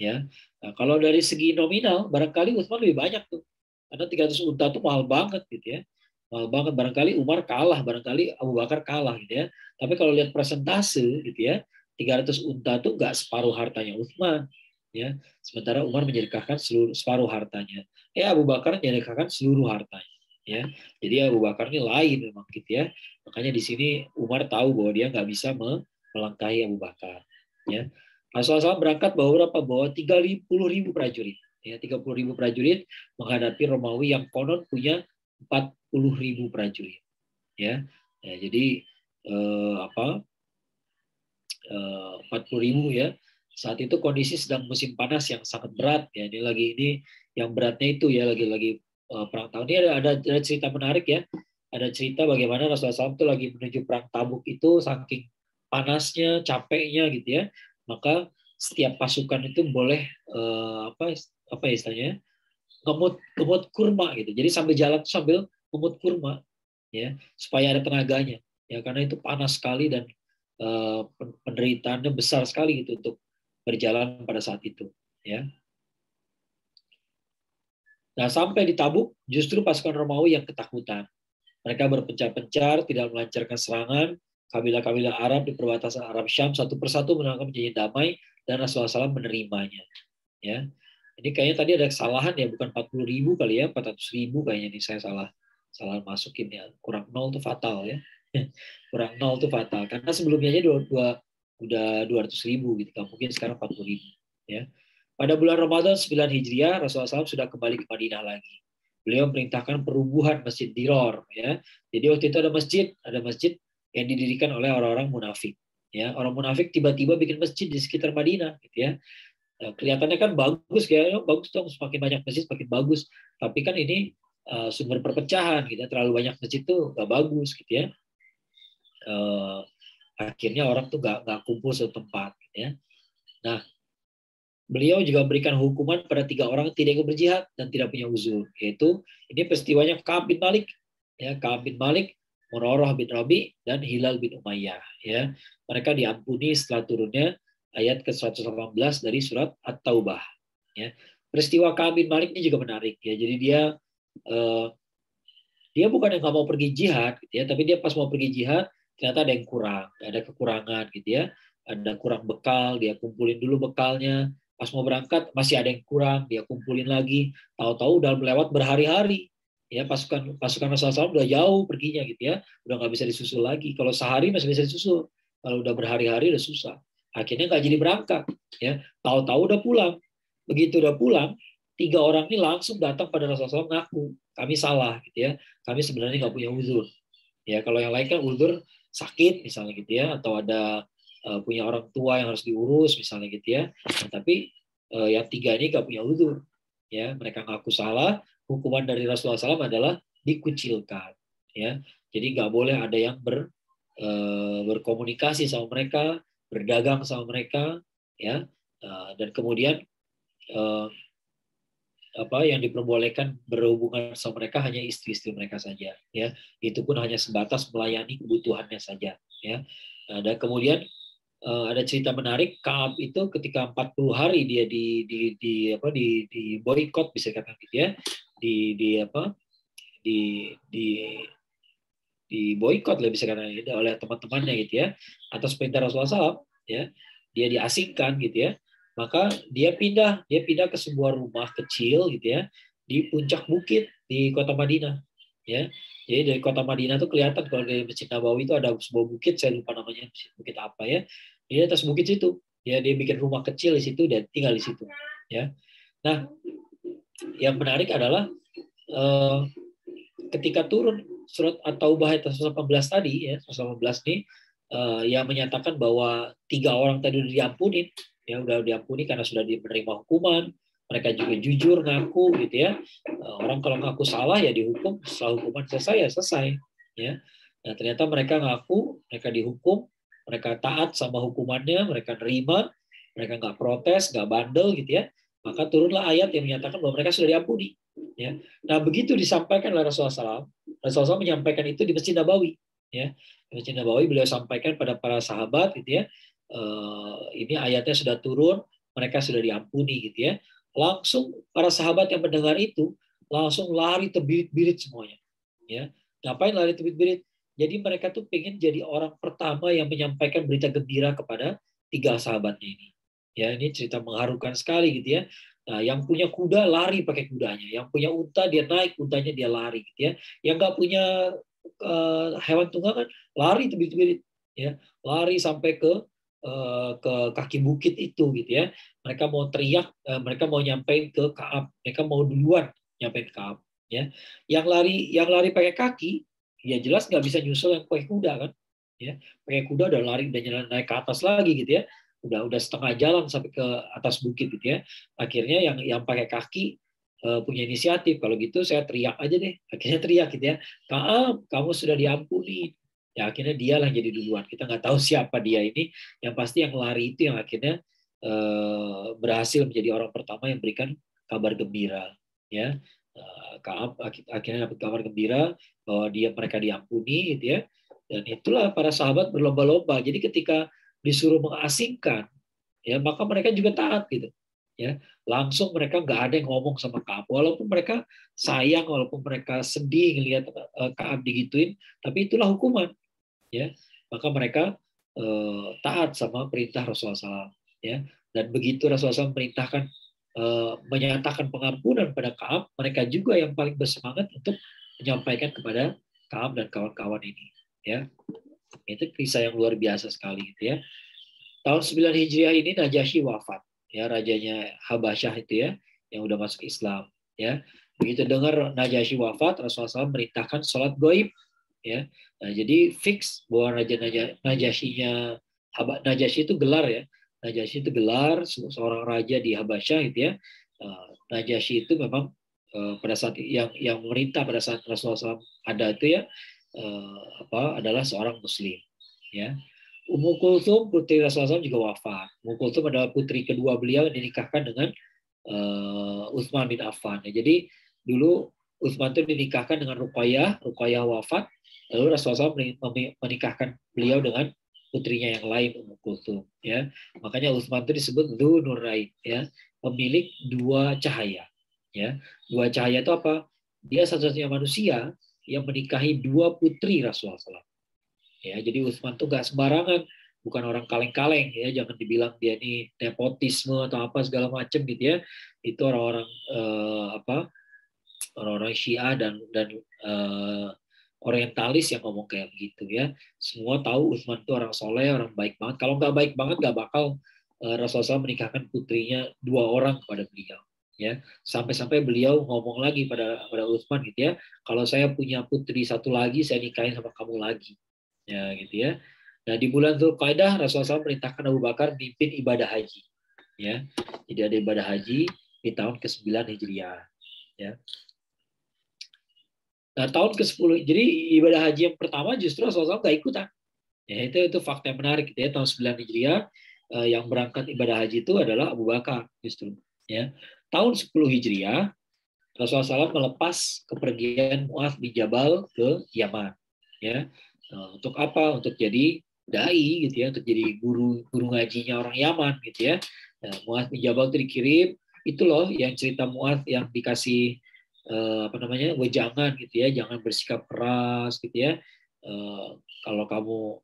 Ya, nah, kalau dari segi nominal, barangkali Utsman lebih banyak tuh. Karena 300 unta itu mahal banget gitu ya. Mahal banget, barangkali Umar kalah, barangkali Abu Bakar kalah gitu ya. Tapi kalau lihat persentase gitu ya, 300 unta itu nggak separuh hartanya Utsman. Ya, sementara Umar menyedekahkan separuh hartanya. Abu Bakar menyedekahkan seluruh hartanya. Ya, jadi Abu Bakar ini lain memang gitu ya. Makanya di sini Umar tahu bahwa dia nggak bisa melangkahi Abu Bakar. Ya, Rasulullah SAW berangkat bawa berapa? Bawa 30.000 prajurit. Ya, 30.000 prajurit menghadapi Romawi yang konon punya 40.000 prajurit. Ya, jadi 40.000 ya. Saat itu kondisi sedang musim panas yang sangat berat. Ya, ini yang beratnya itu ya lagi perang tahun. Ini ada cerita menarik ya. Ada cerita bagaimana Rasulullah SAW itu lagi menuju perang Tabuk itu saking panasnya, capeknya gitu ya. Maka setiap pasukan itu boleh apa istilahnya ngemut kurma gitu. Jadi sambil jalan sambil ngemut kurma ya supaya ada tenaganya ya karena itu panas sekali dan penderitaannya besar sekali gitu untuk berjalan pada saat itu ya. Nah sampai di Tabuk justru pasukan Romawi yang ketakutan. Mereka berpencar-pencar, tidak melancarkan serangan. Kabilah-kabilah Arab di perbatasan Arab Syam satu persatu menangkap perjanjian damai dan Rasulullah SAW menerimanya. Ya, ini kayaknya tadi ada kesalahan ya, bukan 40.000 kali ya, 400.000 kayaknya ini saya salah masukin ya. Kurang 0 itu fatal ya. Kurang 0 itu fatal karena sebelumnya aja udah 200.000 gitu, kan mungkin sekarang 40.000 ya. Pada bulan Ramadan 9 Hijriah Rasulullah SAW sudah kembali ke Madinah lagi. Beliau memerintahkan perubuhan Masjid Diror ya. Jadi waktu itu ada masjid yang didirikan oleh orang-orang munafik ya. Orang munafik tiba-tiba bikin masjid di sekitar Madinah gitu ya. Nah, kelihatannya kan bagus kayaknya bagus dong, semakin banyak masjid semakin bagus. Tapi kan ini sumber perpecahan gitu ya. Terlalu banyak masjid tuh nggak bagus gitu ya. Akhirnya orang tuh nggak kumpul satu tempat gitu ya. Nah, beliau juga memberikan hukuman pada 3 orang yang tidak ikut berjihad dan tidak punya uzur, yaitu ini peristiwanya Ka'ab bin Malik, ya Ka'ab bin Malik, Murarah bin Rabi dan Hilal bin Umayyah, ya mereka diampuni setelah turunnya ayat ke-118 dari surat At-Taubah, ya peristiwa Ka'ab bin Malik ini juga menarik, ya jadi dia bukan yang nggak mau pergi jihad, gitu ya, tapi dia pas mau pergi jihad ternyata ada yang kurang, ada kekurangan, gitu ya, ada kurang bekal, dia kumpulin dulu bekalnya. Pas mau berangkat masih ada yang kurang, dia kumpulin lagi. Tahu-tahu udah melewat berhari-hari. Ya pasukan Rasulullah SAW udah jauh perginya gitu ya, udah nggak bisa disusul lagi. Kalau sehari masih bisa disusul, kalau udah berhari-hari udah susah. Akhirnya nggak jadi berangkat. Ya tahu-tahu udah pulang. Begitu udah pulang, 3 orang ini langsung datang pada Rasulullah SAW ngaku kami salah gitu ya. Kami sebenarnya nggak punya uzur. Ya kalau yang lain kan uzur sakit misalnya gitu ya, atau ada punya orang tua yang harus diurus misalnya gitu ya. Nah, tapi yang 3 ini nggak punya uzur, ya mereka ngaku salah. Hukuman dari Rasulullah SAW adalah dikucilkan, ya. Jadi nggak boleh ada yang berkomunikasi sama mereka, berdagang sama mereka, ya. Dan kemudian yang diperbolehkan berhubungan sama mereka hanya istri-istri mereka saja, ya. Itu pun hanya sebatas melayani kebutuhannya saja, ya. Dan kemudian ada cerita menarik, Ka'ab itu ketika 40 hari dia di boikot bisa dikatakan gitu ya, di boikot lah bisa dikatakan gitu, oleh teman-temannya gitu ya, atas perintah Rasulullah SAW, ya dia diasingkan gitu ya, maka dia pindah ke sebuah rumah kecil gitu ya di puncak bukit di kota Madinah. Ya, jadi dari kota Madinah tuh kelihatan kalau dari Masjid Nabawi itu ada sebuah bukit, saya lupa namanya, bukit apa ya. Di atas bukit situ, ya dia bikin rumah kecil di situ dan tinggal di situ. Ya, nah yang menarik adalah ketika turun surat At-Taubah ayat 118 tadi, ya 118 nih, yang menyatakan bahwa 3 orang tadi udah diampuni, ya udah diampuni karena sudah menerima hukuman. Mereka juga jujur ngaku gitu ya. Orang kalau ngaku salah ya dihukum, setelah hukuman selesai ya selesai. Ya. Nah, ternyata mereka ngaku, mereka dihukum, mereka taat sama hukumannya, mereka nerima, mereka nggak protes, nggak bandel gitu ya. Maka turunlah ayat yang menyatakan bahwa mereka sudah diampuni. Ya. Nah begitu disampaikan oleh Rasulullah SAW menyampaikan itu di Masjid Nabawi. Ya. Di Masjid Nabawi beliau sampaikan pada para sahabat gitu ya. Ini ayatnya sudah turun, mereka sudah diampuni gitu ya. Langsung para sahabat yang mendengar itu langsung lari terbirit-birit semuanya. Ya, ngapain lari terbirit-birit? Jadi mereka tuh pengen jadi orang pertama yang menyampaikan berita gembira kepada 3 sahabatnya ini. Ya, ini cerita mengharukan sekali gitu ya. Nah, yang punya kuda lari pakai kudanya, yang punya unta dia naik untanya dia lari gitu ya. Yang nggak punya hewan tunggangan lari terbirit-birit, ya, lari sampai ke kaki bukit itu gitu ya. Mereka mau teriak, mereka mau nyampein ke Ka'ab, mereka mau duluan nyampein ke Ka'ab ya. Yang lari pakai kaki ya jelas nggak bisa nyusul yang pakai kuda kan ya. Pakai kuda udah lari, udah jalan naik ke atas lagi gitu ya. Udah setengah jalan sampai ke atas bukit gitu ya. Akhirnya yang pakai kaki punya inisiatif, kalau gitu saya teriak aja deh. Akhirnya teriak gitu ya, Ka'ab kamu sudah diampuni. Ya akhirnya dialah jadi duluan. Kita nggak tahu siapa dia ini. Yang pasti yang lari itu yang akhirnya berhasil menjadi orang pertama yang berikan kabar gembira. Ya, Ka'ab akhirnya dapat kabar gembira bahwa mereka diampuni, gitu ya. Dan itulah para sahabat berlomba-lomba. Jadi ketika disuruh mengasingkan, ya maka mereka juga taat gitu. Ya, langsung mereka nggak ada yang ngomong sama Ka'ab. Walaupun mereka sayang, walaupun mereka sedih ngelihat Ka'ab digituin, tapi itulah hukuman. Ya, maka mereka taat sama perintah Rasulullah SAW. Ya, dan begitu Rasulullah SAW memerintahkan menyatakan pengampunan pada Ka'ab, mereka juga yang paling bersemangat untuk menyampaikan kepada Ka'ab dan kawan-kawan ini. Ya, itu kisah yang luar biasa sekali, gitu ya. Tahun 9 Hijriah ini Najasyi wafat, ya rajanya Habasyah itu ya, yang udah masuk Islam. Ya, begitu dengar Najasyi wafat, Rasulullah SAW merintahkan sholat gaib. Ya, nah, jadi fix bahwa Najasyinya Najasyi itu gelar ya. Najasyi itu gelar seorang raja di Habasyah itu ya. Najasyi itu memang pada saat yang memerintah pada saat Rasulullah SAW ada itu ya adalah seorang Muslim. Ya. Ummu Kulthum putri Rasulullah SAW juga wafat. Ummu Kulthum adalah putri kedua beliau yang dinikahkan dengan Utsman bin Affan. Ya, jadi dulu Utsman itu dinikahkan dengan Ruqayyah wafat. Lalu Rasulullah SAW menikahkan beliau dengan putrinya yang lain, Ummu Kulthum. Ya, makanya Utsman itu disebut Dzu Nurain, ya, pemilik 2 cahaya. Ya, 2 cahaya itu apa? Dia satu-satunya manusia yang menikahi 2 putri Rasulullah SAW. Ya, jadi Utsman itu gak sembarangan, bukan orang kaleng-kaleng ya, jangan dibilang dia ini nepotisme atau apa segala macam gitu ya. Itu orang-orang orang-orang Syiah dan orientalis yang ngomong kayak begitu ya. Semua tahu Utsman itu orang soleh, orang baik banget. Kalau nggak baik banget nggak bakal Rasulullah SAW menikahkan putrinya 2 orang kepada beliau. Ya, sampai-sampai beliau ngomong lagi pada Utsman gitu ya, kalau saya punya putri satu lagi saya nikahin sama kamu lagi. Ya gitu ya. Nah di bulan Dzulqa'dah Rasulullah SAW perintahkan Abu Bakar mimpin ibadah haji. Ya, jadi ada ibadah haji di tahun ke-9 Hijriah. Ya. Nah, tahun ke-10, jadi ibadah haji yang pertama justru Rasulullah SAW nggak ikutan. Ya, itu fakta yang menarik. Ya. Tahun 9 Hijriah, yang berangkat ibadah haji itu adalah Abu Bakar justru. Ya. Tahun 10 Hijriah, Rasulullah SAW melepas kepergian Mu'adz bin Jabal ke Yaman. Ya. Nah, untuk apa? Untuk jadi dai gitu ya, untuk jadi guru ngajinya orang Yaman gitu ya. Nah, Mu'adz bin Jabal itu dikirim, itu loh yang cerita Mu'adz yang dikasih wejangan gitu ya, jangan bersikap keras gitu ya. Kalau kamu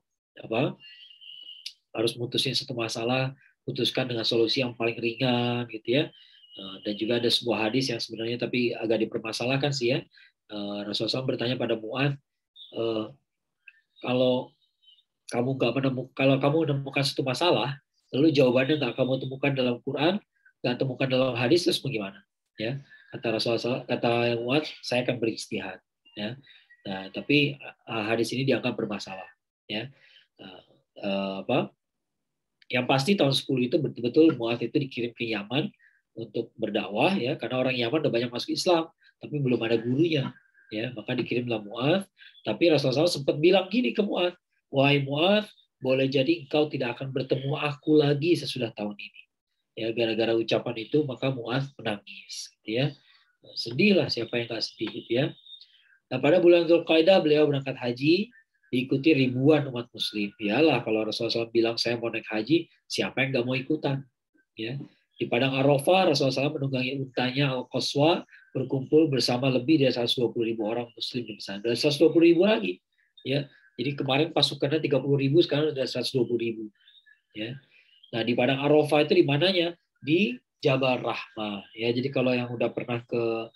harus mutusin satu masalah, putuskan dengan solusi yang paling ringan gitu ya. Dan juga ada sebuah hadis yang sebenarnya tapi agak dipermasalahkan sih ya. Rasulullah SAW bertanya pada Mu'adz, kalau kalau kamu menemukan satu masalah, lalu jawabannya nggak kamu temukan dalam Quran, nggak temukan dalam hadis, terus bagaimana? Ya, kata Rasulullah, kata Mu'adz, saya akan beristihad. Ya, nah, tapi hadis ini dianggap bermasalah. Ya, apa? Yang pasti tahun 10 itu betul-betul Mu'adz itu dikirim ke Yaman untuk berdakwah, ya, karena orang Yaman udah banyak masuk Islam, tapi belum ada gurunya. Ya, maka dikirimlah Mu'adz. Tapi Rasulullah SAW sempat bilang gini ke Mu'adz, wahai Mu'adz, boleh jadi engkau tidak akan bertemu aku lagi sesudah tahun ini. Ya, gara-gara ucapan itu maka Mu'adz menangis, gitu ya. Sedih lah, siapa yang nggak sedih, gitu ya. Nah, pada bulan Dzulqa'dah beliau berangkat haji, diikuti ribuan umat Muslim. Yalah, kalau Rasulullah SAW bilang saya mau naik haji, siapa yang nggak mau ikutan? Ya. Di padang Arafah, Rasulullah SAW menunggangi untanya Al-Qaswa, berkumpul bersama lebih dari 120.000 orang Muslim di sana. Dan 120.000 lagi. Ya. Jadi kemarin pasukannya 30.000, sekarang sudah 120.000. Ya. Nah, di padang Arafah itu di mananya? Di Jabal Rahmah. Ya, jadi kalau yang udah pernah ke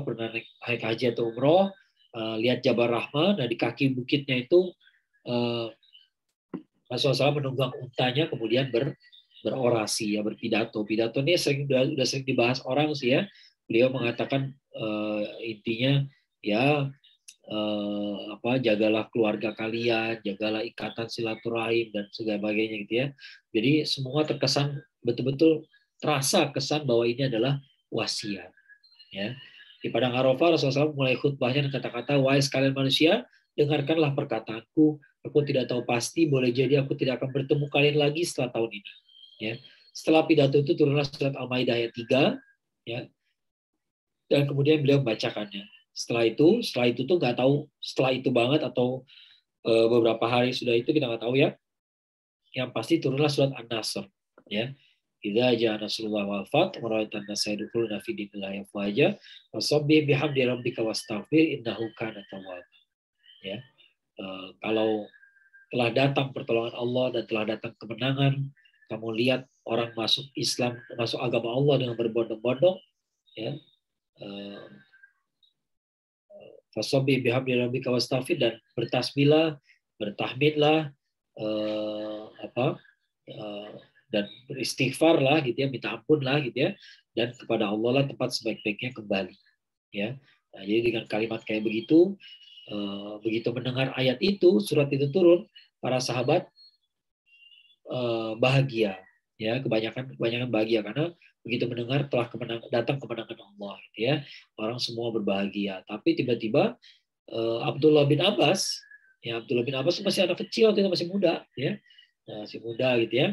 pernah naik haji atau umroh, lihat Jabal Rahmah. Nah, di kaki bukitnya itu Rasulullah SAW menunggang untanya, kemudian berorasi, ya, berpidato. Pidato ini sudah sering dibahas orang sih ya. Beliau mengatakan intinya ya jagalah keluarga kalian, jagalah ikatan silaturahim dan sebagainya gitu ya. Jadi semua terkesan betul-betul terasa kesan bahwa ini adalah wasiat. Ya. Di padang Arafah Rasulullah SAW mulai khutbahnya dengan kata-kata, wahai sekalian manusia, dengarkanlah perkataanku. Aku tidak tahu pasti, boleh jadi aku tidak akan bertemu kalian lagi setelah tahun ini. Ya. Setelah pidato itu turunlah surat Al-Maidah ayat 3, ya. Dan kemudian beliau membacakannya. Setelah itu tuh nggak tahu setelah itu banget atau beberapa hari sudah itu kita nggak tahu ya. Yang pasti turunlah surat An-Nasr, ya. Idza jaa nasrullah wal fath wa ra'aitan nasa yadkhuluna fi dinillahi afwaja fasabbih bihamdi rabbika wastaghfir innahu kana tawwab. Ya. Kalau telah datang pertolongan Allah dan telah datang kemenangan, kamu lihat orang masuk Islam, masuk agama Allah dengan berbondong-bondong, ya. Fasabbih bihamdi rabbika wastaghfir, dan bertasbihlah, bertahmidlah, dan beristighfar lah gitu ya, minta ampun lah gitu ya, dan kepada Allah lah tempat sebaik-baiknya kembali, ya. Nah, jadi dengan kalimat kayak begitu, begitu mendengar ayat itu, surat itu turun, para sahabat bahagia, ya, kebanyakan bahagia karena begitu mendengar telah datang kemenangan Allah, gitu ya, orang semua berbahagia. Tapi tiba-tiba Abdullah bin Abbas masih anak kecil waktu itu, masih muda, ya, masih muda gitu ya.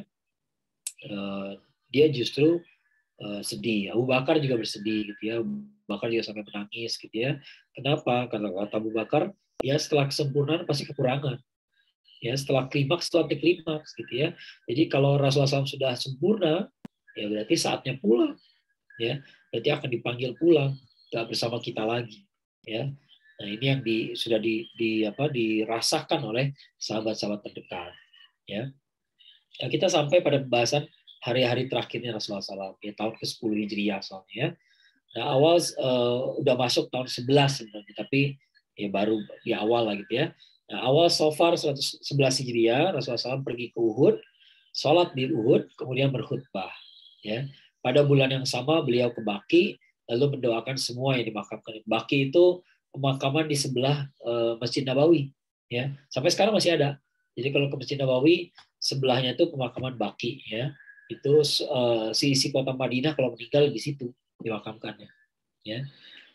Dia justru sedih. Abu Bakar juga bersedih gitu ya. Abu Bakar juga sampai menangis gitu ya. Kenapa? Karena kata Abu Bakar, ya setelah kesempurnaan pasti kekurangan. Ya, setelah klimaks itu anti klimaks gitu ya. Jadi kalau Rasulullah SAW sudah sempurna, ya berarti saatnya pulang. Ya, berarti akan dipanggil pulang, tidak bersama kita lagi. Ya. Nah, ini yang sudah dirasakan oleh sahabat-sahabat terdekat. Ya. Nah, kita sampai pada pembahasan hari-hari terakhirnya Rasulullah SAW, ya, tahun ke-10 Hijriah soalnya. Ya. Nah, awal udah masuk tahun 11 sebenarnya, tapi ya baru di awal lah gitu ya. Nah, awal Safar 11 Hijriah, Rasulullah SAW pergi ke Uhud, sholat di Uhud, kemudian berkhutbah. Ya. Pada bulan yang sama beliau ke Baqi, lalu mendoakan semua yang dimakamkan. Baqi itu pemakaman di sebelah Masjid Nabawi. Ya. Sampai sekarang masih ada. Jadi kalau ke Masjid Nabawi, sebelahnya itu pemakaman Baqi. Ya. Itu isi kota Madinah kalau meninggal di situ dimakamkannya. Ya.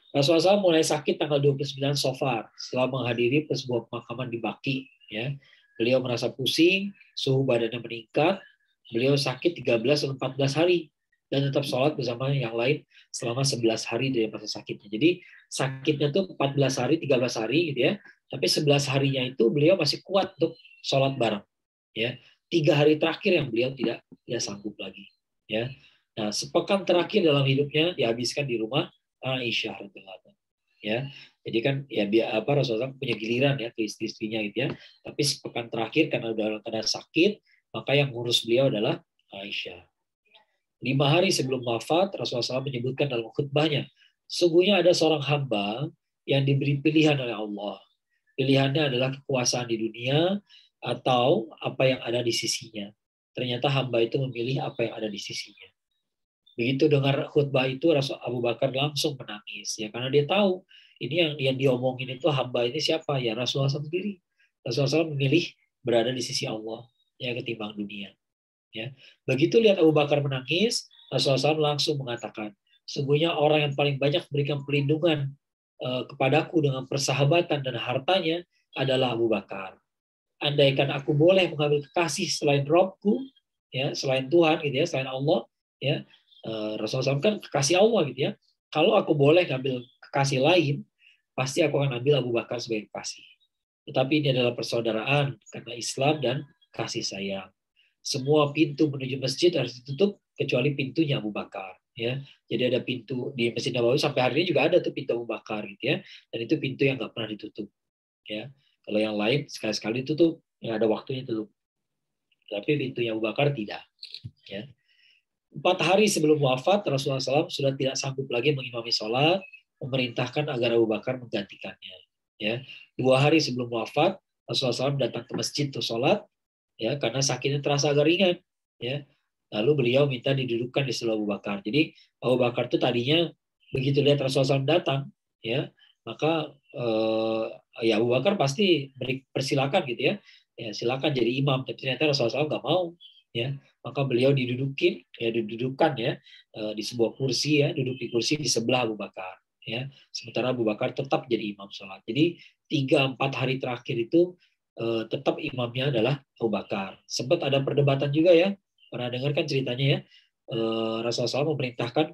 Rasulullah SAW mulai sakit tanggal 29 Safar setelah menghadiri sebuah pemakaman di Baqi. Ya. Beliau merasa pusing, suhu badannya meningkat, beliau sakit 13 atau 14 hari dan tetap sholat bersama yang lain selama 11 hari dari masa sakitnya. Jadi sakitnya tuh 14 hari, 13 hari gitu ya. Tapi 11 harinya itu beliau masih kuat untuk sholat bareng. Ya. 3 hari terakhir yang beliau tidak sanggup lagi. Ya. Nah, sepekan terakhir dalam hidupnya dihabiskan di rumah Aisyah radhiyallahu, ya. Jadi kan ya Rasulullah punya giliran ya ke istri-istrinya gitu ya. Tapi sepekan terakhir karena udah sakit, maka yang ngurus beliau adalah Aisyah. 5 hari sebelum wafat, Rasulullah SAW menyebutkan dalam khutbahnya, sungguhnya ada seorang hamba yang diberi pilihan oleh Allah. Pilihannya adalah kekuasaan di dunia atau apa yang ada di sisinya. Ternyata hamba itu memilih apa yang ada di sisinya. Begitu dengar khutbah itu, Rasul Abu Bakar langsung menangis, ya, karena dia tahu ini yang diomongin itu hamba ini siapa, ya Rasulullah SAW sendiri. Rasulullah SAW memilih berada di sisi Allah, ya, ketimbang dunia. Ya. Begitu lihat Abu Bakar menangis, Rasulullah SAW langsung mengatakan, sungguhnya orang yang paling banyak memberikan perlindungan kepadaku dengan persahabatan dan hartanya adalah Abu Bakar. Andaikan aku boleh mengambil kekasih selain Robku, ya, selain Tuhan, gitu ya, selain Allah, ya, Rasulullah SAW kan kekasih Allah, gitu ya. Kalau aku boleh ngambil kekasih lain, pasti aku akan ambil Abu Bakar sebagai kekasih. Tetapi ini adalah persaudaraan karena Islam dan kasih sayang. Semua pintu menuju masjid harus ditutup kecuali pintunya Abu Bakar, ya. Jadi ada pintu di Masjid Nabawi sampai hari ini juga ada tuh pintu Abu Bakar, gitu ya. Dan itu pintu yang nggak pernah ditutup, ya. Kalau yang lain sekali-sekali tutup, ya ada waktunya tutup. Tapi pintunya Abu Bakar tidak, ya. 4 hari sebelum wafat, Rasulullah SAW sudah tidak sanggup lagi mengimami sholat, memerintahkan agar Abu Bakar menggantikannya, ya. 2 hari sebelum wafat, Rasulullah SAW datang ke masjid untuk sholat, ya, karena sakitnya terasa agak ringan, ya. Lalu beliau minta didudukkan di sebelah Abu Bakar. Jadi Abu Bakar itu tadinya begitu lihat Rasulullah SAW datang, ya, maka ya Abu Bakar pasti persilakan, gitu ya. Ya, silakan jadi imam. Tapi ternyata Rasulullah SAW nggak mau, ya. Maka beliau didudukkan, ya, di sebuah kursi, ya, duduk di kursi di sebelah Abu Bakar, ya. Sementara Abu Bakar tetap jadi imam sholat. Jadi 3-4 hari terakhir itu tetap imamnya adalah Abu Bakar. Sempat ada perdebatan juga, ya, pernah dengar kan ceritanya, ya, Rasulullah SAW memerintahkan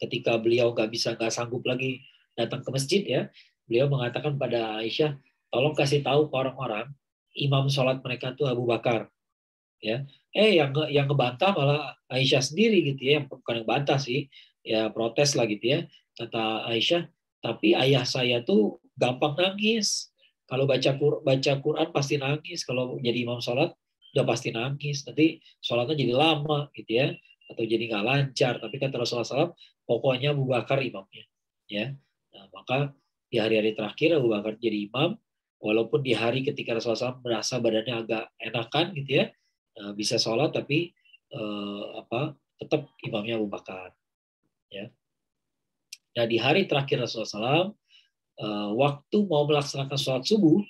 ketika beliau nggak sanggup lagi datang ke masjid, ya, beliau mengatakan pada Aisyah, tolong kasih tahu ke orang-orang imam sholat mereka itu Abu Bakar, ya. Yang ngebantah malah Aisyah sendiri, gitu ya, bukan yang bantah sih, ya protes lah, gitu ya. Kata Aisyah, tapi ayah saya tuh gampang nangis. Kalau baca Quran pasti nangis. Kalau jadi imam sholat udah pasti nangis. Nanti sholatnya jadi lama, gitu ya, atau jadi nggak lancar. Tapi kata Rasulullah SAW, pokoknya Abu Bakar imamnya, ya. Nah, maka di hari-hari terakhir Abu Bakar jadi imam. Walaupun di hari ketika Rasulullah SAW merasa badannya agak enakan, gitu ya, bisa sholat, tapi tetap imamnya Abu Bakar, ya. Nah, di hari terakhir Rasulullah SAW, waktu mau melaksanakan sholat subuh,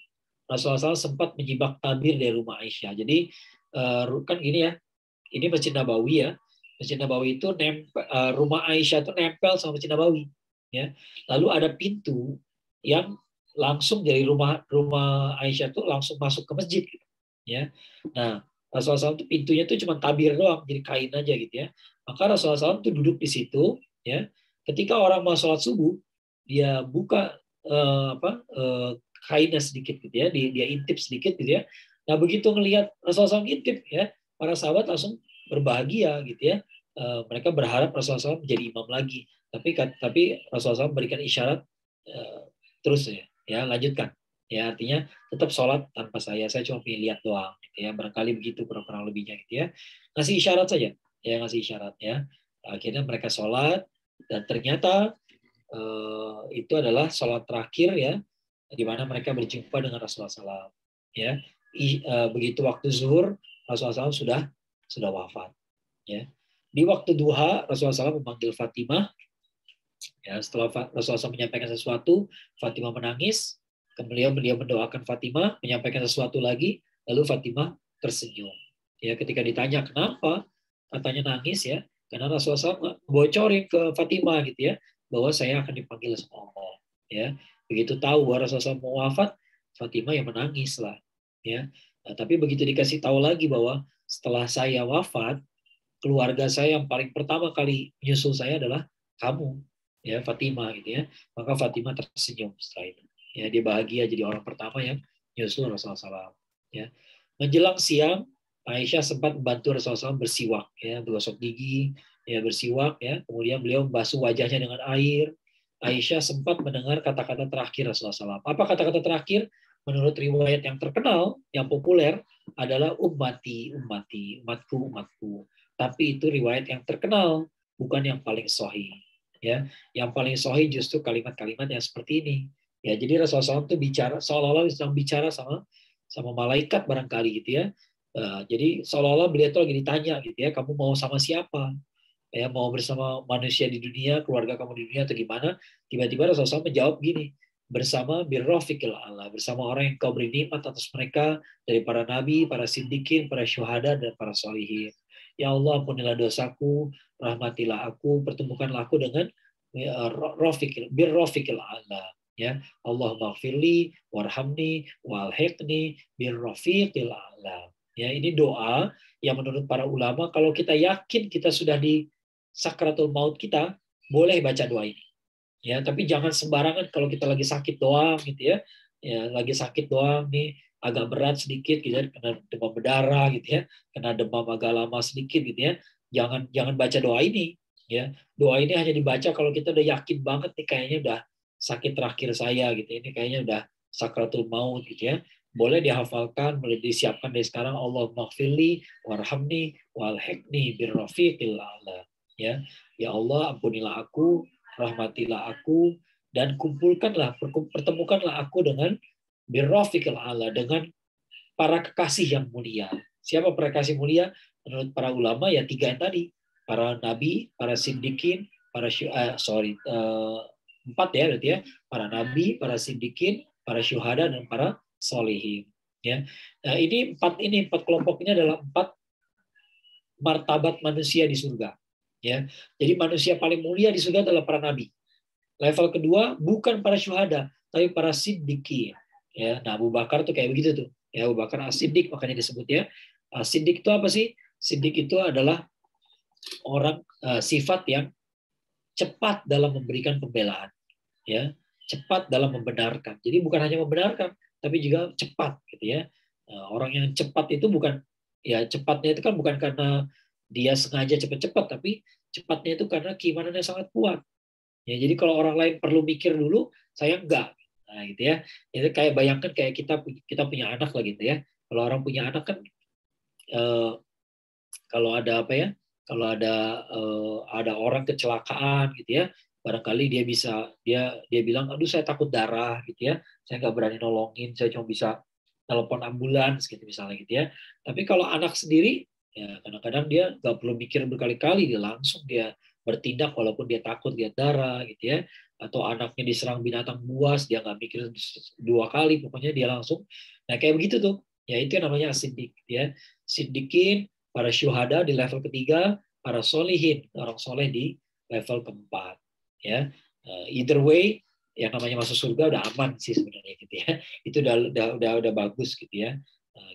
Rasulullah SAW sempat menyibak tabir dari rumah Aisyah. Jadi kan gini, ya, ini Masjid Nabawi, ya. Masjid Nabawi itu rumah Aisyah itu nempel sama Masjid Nabawi, ya. Lalu ada pintu yang langsung dari rumah Aisyah itu langsung masuk ke masjid, gitu, ya. Nah, Rasulullah SAW itu pintunya itu cuma tabir doang, jadi kain aja, gitu ya. Maka Rasulullah SAW itu duduk di situ, ya. Ketika orang mau sholat subuh, dia buka kainnya sedikit, gitu ya, dia intip sedikit, gitu ya. Nah, begitu ngelihat Rasulullah SAW intip, ya, para sahabat langsung berbahagia, gitu ya. Mereka berharap Rasulullah SAW menjadi imam lagi. Tapi Rasulullah SAW memberikan isyarat, terus, ya, lanjutkan. Ya, artinya tetap sholat tanpa saya cuma pilih lihat doang, gitu ya. Barangkali begitu kurang lebihnya, gitu ya. Ngasih isyarat saja, ya, ngasih isyarat, ya. Akhirnya mereka sholat, dan ternyata itu adalah sholat terakhir, ya, di mana mereka berjumpa dengan Rasulullah SAW, ya. Begitu waktu zuhur, Rasulullah SAW sudah wafat, ya. Di waktu duha, Rasulullah SAW memanggil Fatimah, ya. Setelah Rasulullah SAW menyampaikan sesuatu, Fatimah menangis. Kemudian beliau mendoakan Fatimah, menyampaikan sesuatu lagi, lalu Fatimah tersenyum. Ya, ketika ditanya kenapa, katanya nangis, ya, karena Rasulullah SAW bocorin ke Fatimah, gitu ya, bahwa saya akan dipanggil sama Allah, ya. Begitu tahu bahwa Rasulullah SAW mau wafat, Fatimah yang menangis lah, ya. Nah, tapi begitu dikasih tahu lagi bahwa setelah saya wafat, keluarga saya yang paling pertama kali menyusul saya adalah kamu, ya, Fatimah, gitu ya. Maka Fatimah tersenyum setelah itu. Ya, dia bahagia jadi orang pertama yang menyusul Rasulullah SAW. Ya. Menjelang siang, Aisyah sempat membantu Rasulullah SAW bersiwak, ya, bergosok gigi, ya, bersiwak, ya. Kemudian beliau membasuh wajahnya dengan air. Aisyah sempat mendengar kata-kata terakhir Rasulullah SAW. Apa kata-kata terakhir? Menurut riwayat yang terkenal, yang populer adalah ummati, ummati, umatku, umatku. tapi itu riwayat yang terkenal, bukan yang paling sahih. Ya, yang paling sahih justru kalimat-kalimat yang seperti ini. Ya, jadi Rasulullah SAW itu bicara seolah-olah sedang bicara sama malaikat barangkali gitu ya. Jadi seolah-olah beliau itu lagi ditanya gitu ya, kamu mau sama siapa? Ya, mau bersama manusia di dunia, keluarga kamu di dunia atau gimana? Tiba-tiba Rasulullah SAW menjawab gini, bersama birrafiqil a'la, bersama orang yang kau beri nikmat atas mereka dari para nabi, para siddiqin, para syuhada dan para sholihin. Ya Allah, ampunilah dosaku, rahmatilah aku, pertemukanlah aku dengan birrafiqil a'la. Ya, Allah maghfirli warhamni walhiqni birrafiqil a'la. Ya, ini doa yang menurut para ulama kalau kita yakin kita sudah di sakratul maut kita, boleh baca doa ini. Ya, tapi jangan sembarangan kalau kita lagi sakit doang gitu ya. Ya, lagi sakit doang nih, agak berat sedikit gitu ya, kena demam berdarah gitu ya, kena demam agak lama sedikit gitu ya. Jangan baca doa ini ya. Doa ini hanya dibaca kalau kita udah yakin banget nih kayaknya udah sakit terakhir saya gitu. Ini kayaknya udah sakratul maut gitu ya. Boleh dihafalkan, boleh disiapkan dari sekarang. Allahumma gfirli warhamni walhiqni birrafiqil a'la. Ya, ya Allah, ampunilah aku, rahmatilah aku, dan pertemukanlah aku dengan birrafiqil a'la, dengan para kekasih yang mulia. Siapa para kekasih mulia? Menurut para ulama ya tiga yang tadi, para nabi, para siddiqin, empat ya berarti ya, para nabi, para siddiqin, para syuhada dan para sholihin. Ya, nah ini empat kelompok ini adalah empat martabat manusia di surga. Ya, jadi manusia paling mulia di surga adalah para nabi. Level kedua bukan para syuhada, tapi para siddiqin. Ya, nah Abu Bakar tuh kayak begitu tuh. Ya, Abu Bakar as-siddiq makanya disebut ya. Siddiq itu apa sih? Siddiq itu adalah orang sifat yang cepat dalam memberikan pembelaan. Ya, cepat dalam membenarkan. Jadi bukan hanya membenarkan, tapi juga cepat gitu ya. Orang yang cepat itu bukan ya cepatnya itu kan bukan karena dia sengaja cepat-cepat, tapi cepatnya itu karena keimanannya sangat kuat. Ya, jadi kalau orang lain perlu mikir dulu, saya enggak. Nah, gitu ya. Itu kayak bayangkan kayak kita punya anak lah gitu ya. Kalau orang punya anak kan kalau ada apa ya? Kalau ada orang kecelakaan gitu ya, barangkali dia bilang, aduh saya takut darah gitu ya, saya nggak berani nolongin, saya cuma bisa telepon ambulans gitu misalnya gitu ya. Tapi kalau anak sendiri, ya kadang-kadang dia nggak perlu mikir berkali-kali, dia bertindak walaupun dia takut lihat darah gitu ya. Atau anaknya diserang binatang buas, dia nggak mikir dua kali, pokoknya dia langsung. Nah kayak begitu tuh, ya itu yang namanya as-siddiq ya. Siddiqin, para syuhada di level ketiga, para solihin, orang soleh di level keempat. Ya, either way, yang namanya masuk surga udah aman sih sebenarnya gitu ya. Itu udah bagus gitu ya.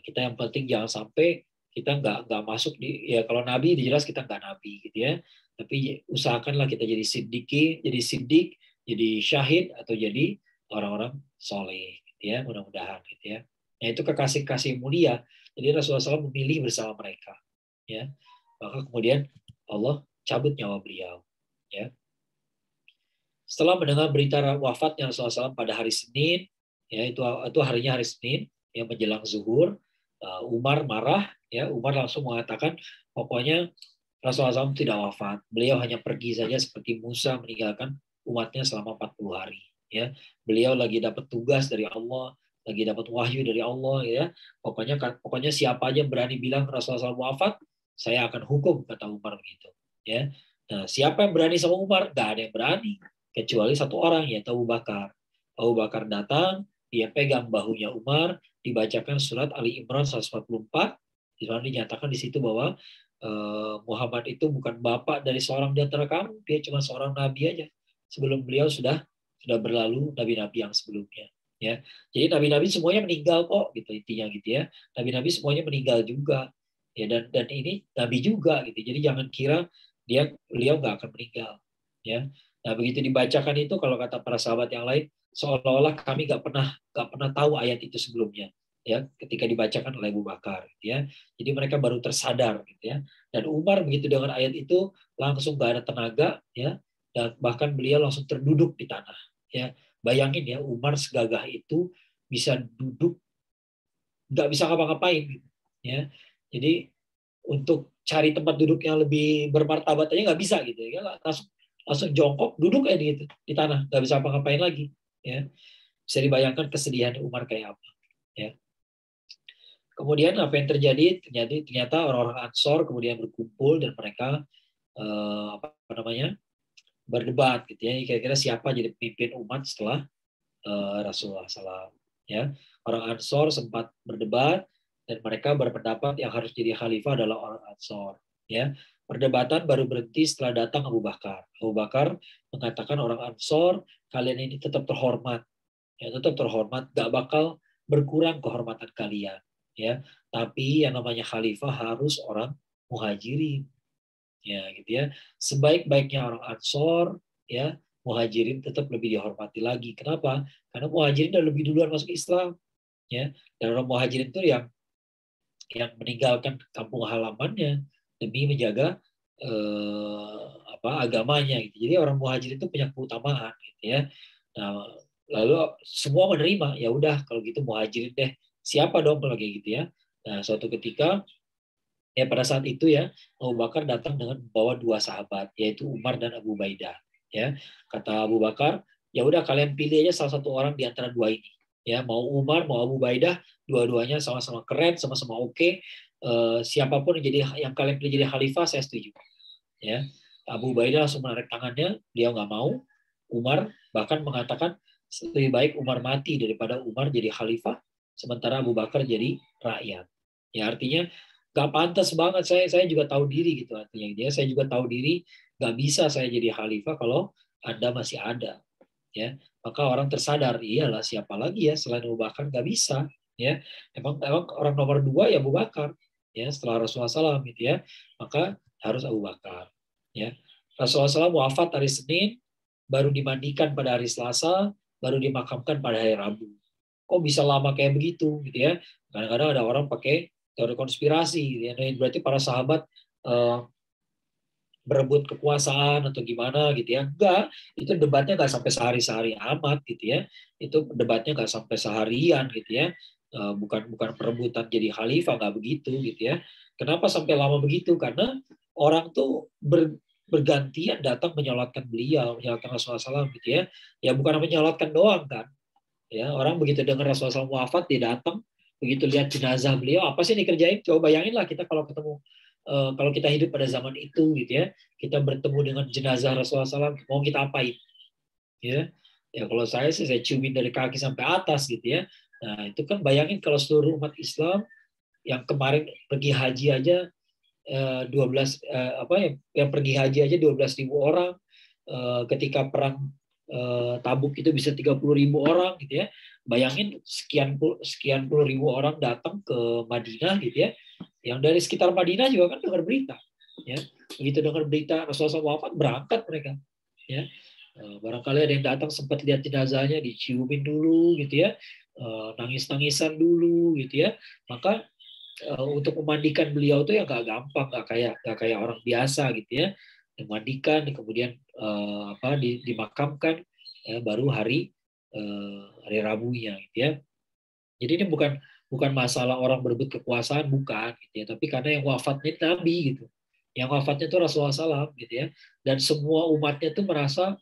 Kita yang penting jangan sampai kita nggak masuk ya kalau nabi jelas kita nggak nabi gitu ya. Tapi usahakanlah kita jadi siddiq, jadi syahid atau jadi orang-orang soleh gitu ya. Mudah-mudahan gitu ya. Nah itu kekasih-kasih mulia. Jadi Rasulullah SAW memilih bersama mereka. Ya, maka kemudian Allah cabut nyawa beliau. Ya, setelah mendengar berita wafatnya Rasulullah SAW pada hari Senin, ya itu harinya hari Senin yang menjelang zuhur, Umar marah, ya Umar langsung mengatakan pokoknya Rasulullah SAW tidak wafat, beliau hanya pergi saja seperti Musa meninggalkan umatnya selama 40 hari. Ya, beliau lagi dapat tugas dari Allah, lagi dapat wahyu dari Allah, ya pokoknya siapa aja berani bilang Rasulullah SAW wafat, saya akan hukum, kata Umar begitu. Ya, nah siapa yang berani sama Umar? Gak ada yang berani kecuali satu orang, yaitu Abu Bakar. Abu Bakar datang, dia pegang bahunya Umar, dibacakan surat Ali Imran 144, di sana dinyatakan di situ bahwa Muhammad itu bukan bapak dari seorang di antara kamu, dia cuma seorang nabi aja. Sebelum beliau sudah berlalu nabi-nabi yang sebelumnya. Ya, jadi nabi-nabi semuanya meninggal kok, gitu intinya gitu ya. Nabi-nabi semuanya meninggal juga. Ya, dan ini nabi juga gitu. Jadi jangan kira beliau nggak akan meninggal. Ya, nah begitu dibacakan itu kalau kata para sahabat yang lain, seolah-olah kami nggak pernah tahu ayat itu sebelumnya. Ya, ketika dibacakan oleh Abu Bakar, gitu ya. Jadi mereka baru tersadar, gitu ya. Dan Umar begitu dengan ayat itu langsung nggak ada tenaga, ya, dan bahkan beliau langsung terduduk di tanah. Ya, bayangin ya Umar segagah itu bisa duduk, nggak bisa ngapa-ngapain, gitu. Ya, jadi untuk cari tempat duduk yang lebih bermartabat aja nggak bisa gitu ya, langsung jongkok duduk aja di tanah, nggak bisa apa-ngapain lagi ya. Bisa dibayangkan kesedihan Umar kayak apa ya. Kemudian apa yang terjadi? Ternyata orang-orang Ansor kemudian berkumpul dan mereka apa namanya, berdebat gitu ya. Kira-kira siapa jadi pemimpin umat setelah Rasulullah SAW. Ya, orang Ansor sempat berdebat dan mereka berpendapat yang harus jadi khalifah adalah orang Ansor. Ya, perdebatan baru berhenti setelah datang Abu Bakar. Abu Bakar mengatakan orang Ansor, kalian ini tetap terhormat, ya tetap terhormat, gak bakal berkurang kehormatan kalian. Ya, tapi yang namanya khalifah harus orang muhajirin. Ya, gitu ya. Sebaik-baiknya orang Ansor, ya muhajirin tetap lebih dihormati lagi. Kenapa? Karena muhajirin udah lebih duluan masuk Islam, ya. Dan orang muhajirin itu yang meninggalkan kampung halamannya demi menjaga agamanya. Gitu. Jadi orang muhajirin itu punya keutamaan, gitu ya. Nah, lalu semua menerima, ya udah kalau gitu muhajirin deh. Siapa dong kalau kayak gitu ya? Nah, suatu ketika ya pada saat itu ya Abu Bakar datang dengan membawa dua sahabat yaitu Umar dan Abu Ubaidah ya. Kata Abu Bakar, ya udah kalian pilih aja salah satu orang di antara dua ini ya, mau Umar mau Abu Ubaidah, dua-duanya sama-sama keren, sama-sama oke. Siapapun yang kalian pilih jadi khalifah saya setuju ya. Abu Ubaidah langsung menarik tangannya, dia nggak mau. Umar bahkan mengatakan lebih baik Umar mati daripada Umar jadi khalifah sementara Abu Bakar jadi rakyat. Ya artinya nggak pantas banget, saya juga tahu diri gitu artinya dia, saya juga tahu diri nggak bisa saya jadi khalifah kalau Anda masih ada ya. Maka orang tersadar, iyalah siapa lagi ya selain Abu Bakar, nggak bisa ya. Emang orang nomor dua ya Abu Bakar ya setelah Rasulullah SAW gitu ya, maka harus Abu Bakar ya. Rasulullah SAW wafat hari Senin, baru dimandikan pada hari Selasa, baru dimakamkan pada hari Rabu. Kok bisa lama kayak begitu gitu ya? Kadang-kadang ada orang pakai teori konspirasi, gitu ya. Berarti para sahabat berebut kekuasaan atau gimana gitu ya? Enggak, itu debatnya nggak sampai sehari-hari amat gitu ya. Itu debatnya nggak sampai seharian gitu ya. Bukan perebutan jadi khalifah, nggak begitu gitu ya. Kenapa sampai lama begitu? Karena orang tuh bergantian datang menyolatkan beliau, menyolatkan Rasulullah SAW gitu ya. Ya bukan menyolatkan doang kan. Ya, orang begitu dengar Rasulullah SAW wafat, dia datang, begitu lihat jenazah beliau, apa sih yang dikerjain? Coba bayangin lah kita kalau ketemu, kalau kita hidup pada zaman itu gitu ya, kita bertemu dengan jenazah Rasulullah SAW, mau kita apain? Ya, ya kalau saya sih saya ciumin dari kaki sampai atas gitu ya. Nah itu kan bayangin kalau seluruh umat Islam yang kemarin pergi haji aja 12 yang pergi haji aja 12.000 orang, ketika perang Tabuk itu bisa 30.000 orang gitu ya. Bayangin sekian puluh ribu orang datang ke Madinah gitu ya. Yang dari sekitar Madinah juga kan dengar berita ya. Begitu dengar berita Rasulullah wafat, berangkat mereka ya. Barangkali ada yang datang sempat lihat jenazahnya, diciumin dulu gitu ya. Nangis-nangisan dulu gitu ya. Maka untuk memandikan beliau itu ya nggak gampang, nggak kayak orang biasa gitu ya. Dimandikan, kemudian dimakamkan ya, baru hari Rabunya gitu ya. Jadi ini bukan masalah orang berebut kekuasaan, bukan gitu ya, tapi karena yang wafatnya Nabi gitu. Yang wafatnya itu Rasulullah SAW gitu ya. Dan semua umatnya itu merasa,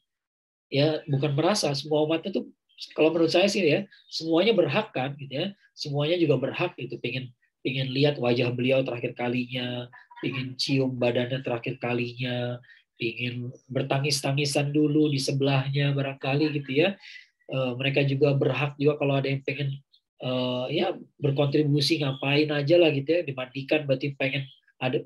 ya bukan merasa, semua umatnya itu kalau menurut saya sih ya, semuanya berhak kan gitu ya. Semuanya juga berhak itu pengen lihat wajah beliau terakhir kalinya, ingin cium badannya terakhir kalinya, ingin bertangis-tangisan dulu di sebelahnya barangkali gitu ya. Mereka juga berhak juga kalau ada yang pengen ya berkontribusi ngapain aja lah gitu ya, dimandikan berarti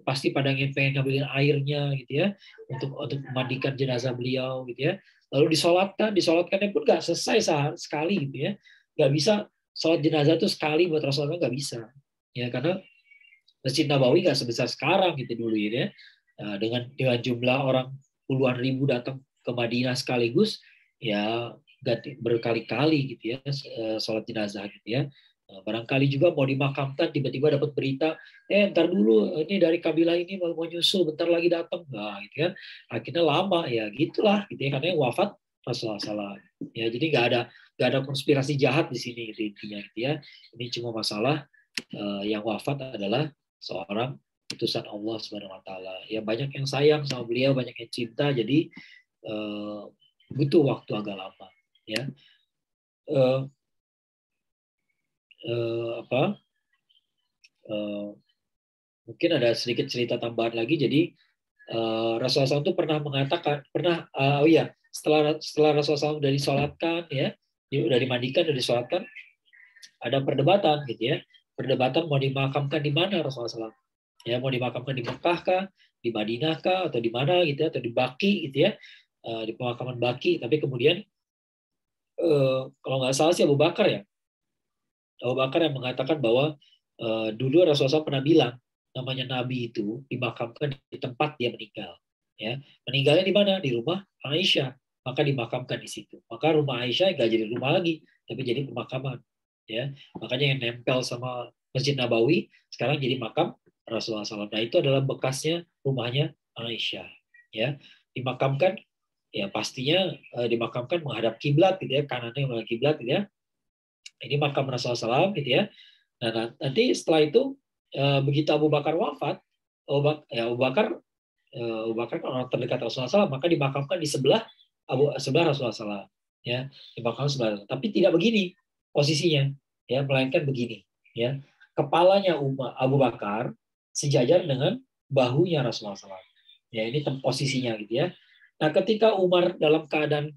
pasti pada yang pengen ngambilin airnya gitu ya untuk memandikan jenazah beliau gitu ya. Lalu disolatkannya pun nggak selesai sekali gitu ya. Nggak bisa sholat jenazah itu sekali buat Rasulullah, nggak bisa ya, karena Masjid Nabawi nggak sebesar sekarang gitu dulu ya. Dengan jumlah orang puluhan ribu datang ke Madinah sekaligus ya berkali-kali gitu ya sholat jenazah gitu ya. Barangkali juga mau dimakamkan tiba-tiba dapat berita, ntar dulu ini dari kabilah ini mau nyusul bentar lagi datang, nah gitu kan, akhirnya lama ya gitulah gitu ya, karena yang wafat Rasulullah SAW ya. Jadi nggak ada konspirasi jahat di sini gitu, intinya gitu ya. Ini cuma masalah yang wafat adalah seorang utusan Allah Subhanahu wa taala. Ya banyak yang sayang sama beliau, banyak yang cinta, jadi butuh waktu agak lama, ya. Mungkin ada sedikit cerita tambahan lagi. Jadi Rasulullah SAW itu pernah mengatakan, setelah Rasulullah SAW sudah disolatkan, ya, sudah dimandikan, sudah disolatkan, ada perdebatan gitu ya. Perdebatan mau dimakamkan di mana Rasulullah SAW. Ya, mau dimakamkan di Mekah kah, di Madinah kah, atau di mana gitu ya, atau di Baqi gitu ya, di pemakaman Baqi. Tapi kemudian kalau nggak salah sih Abu Bakar ya, Abu Bakar yang mengatakan bahwa dulu Rasulullah SAW pernah bilang namanya Nabi itu dimakamkan di tempat dia meninggal. Ya, meninggalnya di mana? Di rumah Aisyah. Maka dimakamkan di situ. Maka rumah Aisyah nggak jadi rumah lagi, tapi jadi pemakaman. Ya, makanya yang nempel sama Masjid Nabawi sekarang jadi makam Rasulullah SAW. Nah itu adalah bekasnya rumahnya Aisyah. Ya, dimakamkan, ya pastinya dimakamkan menghadap kiblat gitu ya, kanannya menghadap kiblat gitu ya. Ini makam Rasulullah SAW gitu ya. Nah nanti setelah itu begitu Abu Bakar wafat, Abu Bakar kan orang terdekat Rasulullah SAW, maka dimakamkan di sebelah Rasulullah SAW, ya, dimakamkan sebelah. Tapi tidak begini posisinya, ya, melainkan begini, ya, kepalanya Abu Bakar sejajar dengan bahunya Rasulullah SAW. Ya, ini posisinya gitu ya. Nah, ketika Umar dalam keadaan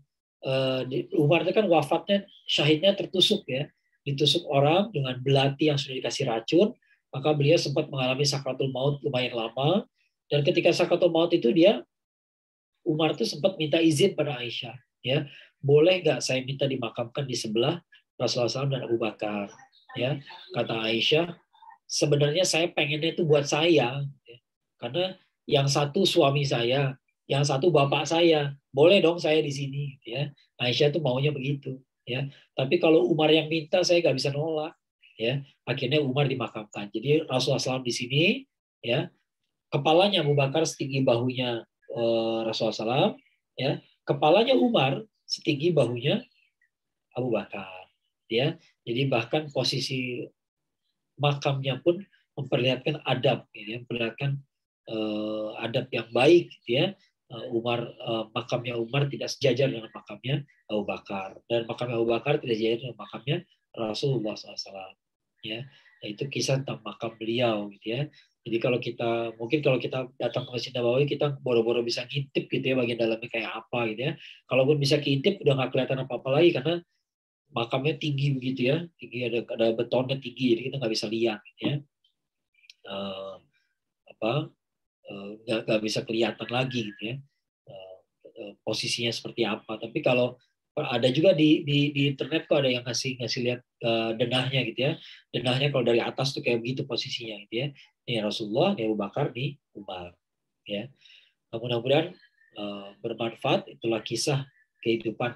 Umar itu kan wafatnya, syahidnya tertusuk ya, ditusuk orang dengan belati yang sudah dikasih racun, maka beliau sempat mengalami sakratul maut lumayan lama. Dan ketika sakratul maut itu Umar itu sempat minta izin pada Aisyah, ya, boleh nggak saya minta dimakamkan di sebelah Rasulullah SAW dan Abu Bakar, ya. Kata Aisyah, sebenarnya saya pengennya itu buat saya, ya. Karena yang satu suami saya, yang satu bapak saya, boleh dong saya di sini, ya. Aisyah tuh maunya begitu, ya. Tapi kalau Umar yang minta, saya nggak bisa nolak, ya. Akhirnya Umar dimakamkan. Jadi Rasulullah SAW di sini, ya, kepalanya Abu Bakar setinggi bahunya Rasulullah SAW, ya, kepalanya Umar setinggi bahunya Abu Bakar, ya. Jadi bahkan posisi makamnya pun memperlihatkan adab, ya, memperlihatkan adab yang baik, ya. Makamnya Umar tidak sejajar dengan makamnya Abu Bakar, dan makamnya Abu Bakar tidak sejajar dengan makamnya Rasulullah SAW, ya. Nah, itu kisah tentang makam beliau gitu ya. Jadi kalau kita datang ke Masjid Nabawi, kita boro-boro bisa ngintip gitu ya bagian dalamnya kayak apa gitu ya. Kalaupun bisa ngintip udah nggak kelihatan apa-apa lagi karena makamnya tinggi begitu ya, tinggi, ada betonnya tinggi, jadi kita nggak bisa lihat gitu ya. Nggak bisa kelihatan lagi gitu ya posisinya seperti apa. Tapi kalau ada juga di internet kok ada yang ngasih lihat denahnya gitu ya. Denahnya kalau dari atas tuh kayak begitu posisinya gitu ya. Ini Rasulullah, ini Abu Bakar, ini Umar, ya. Mudah-mudahan bermanfaat. Itulah kisah kehidupan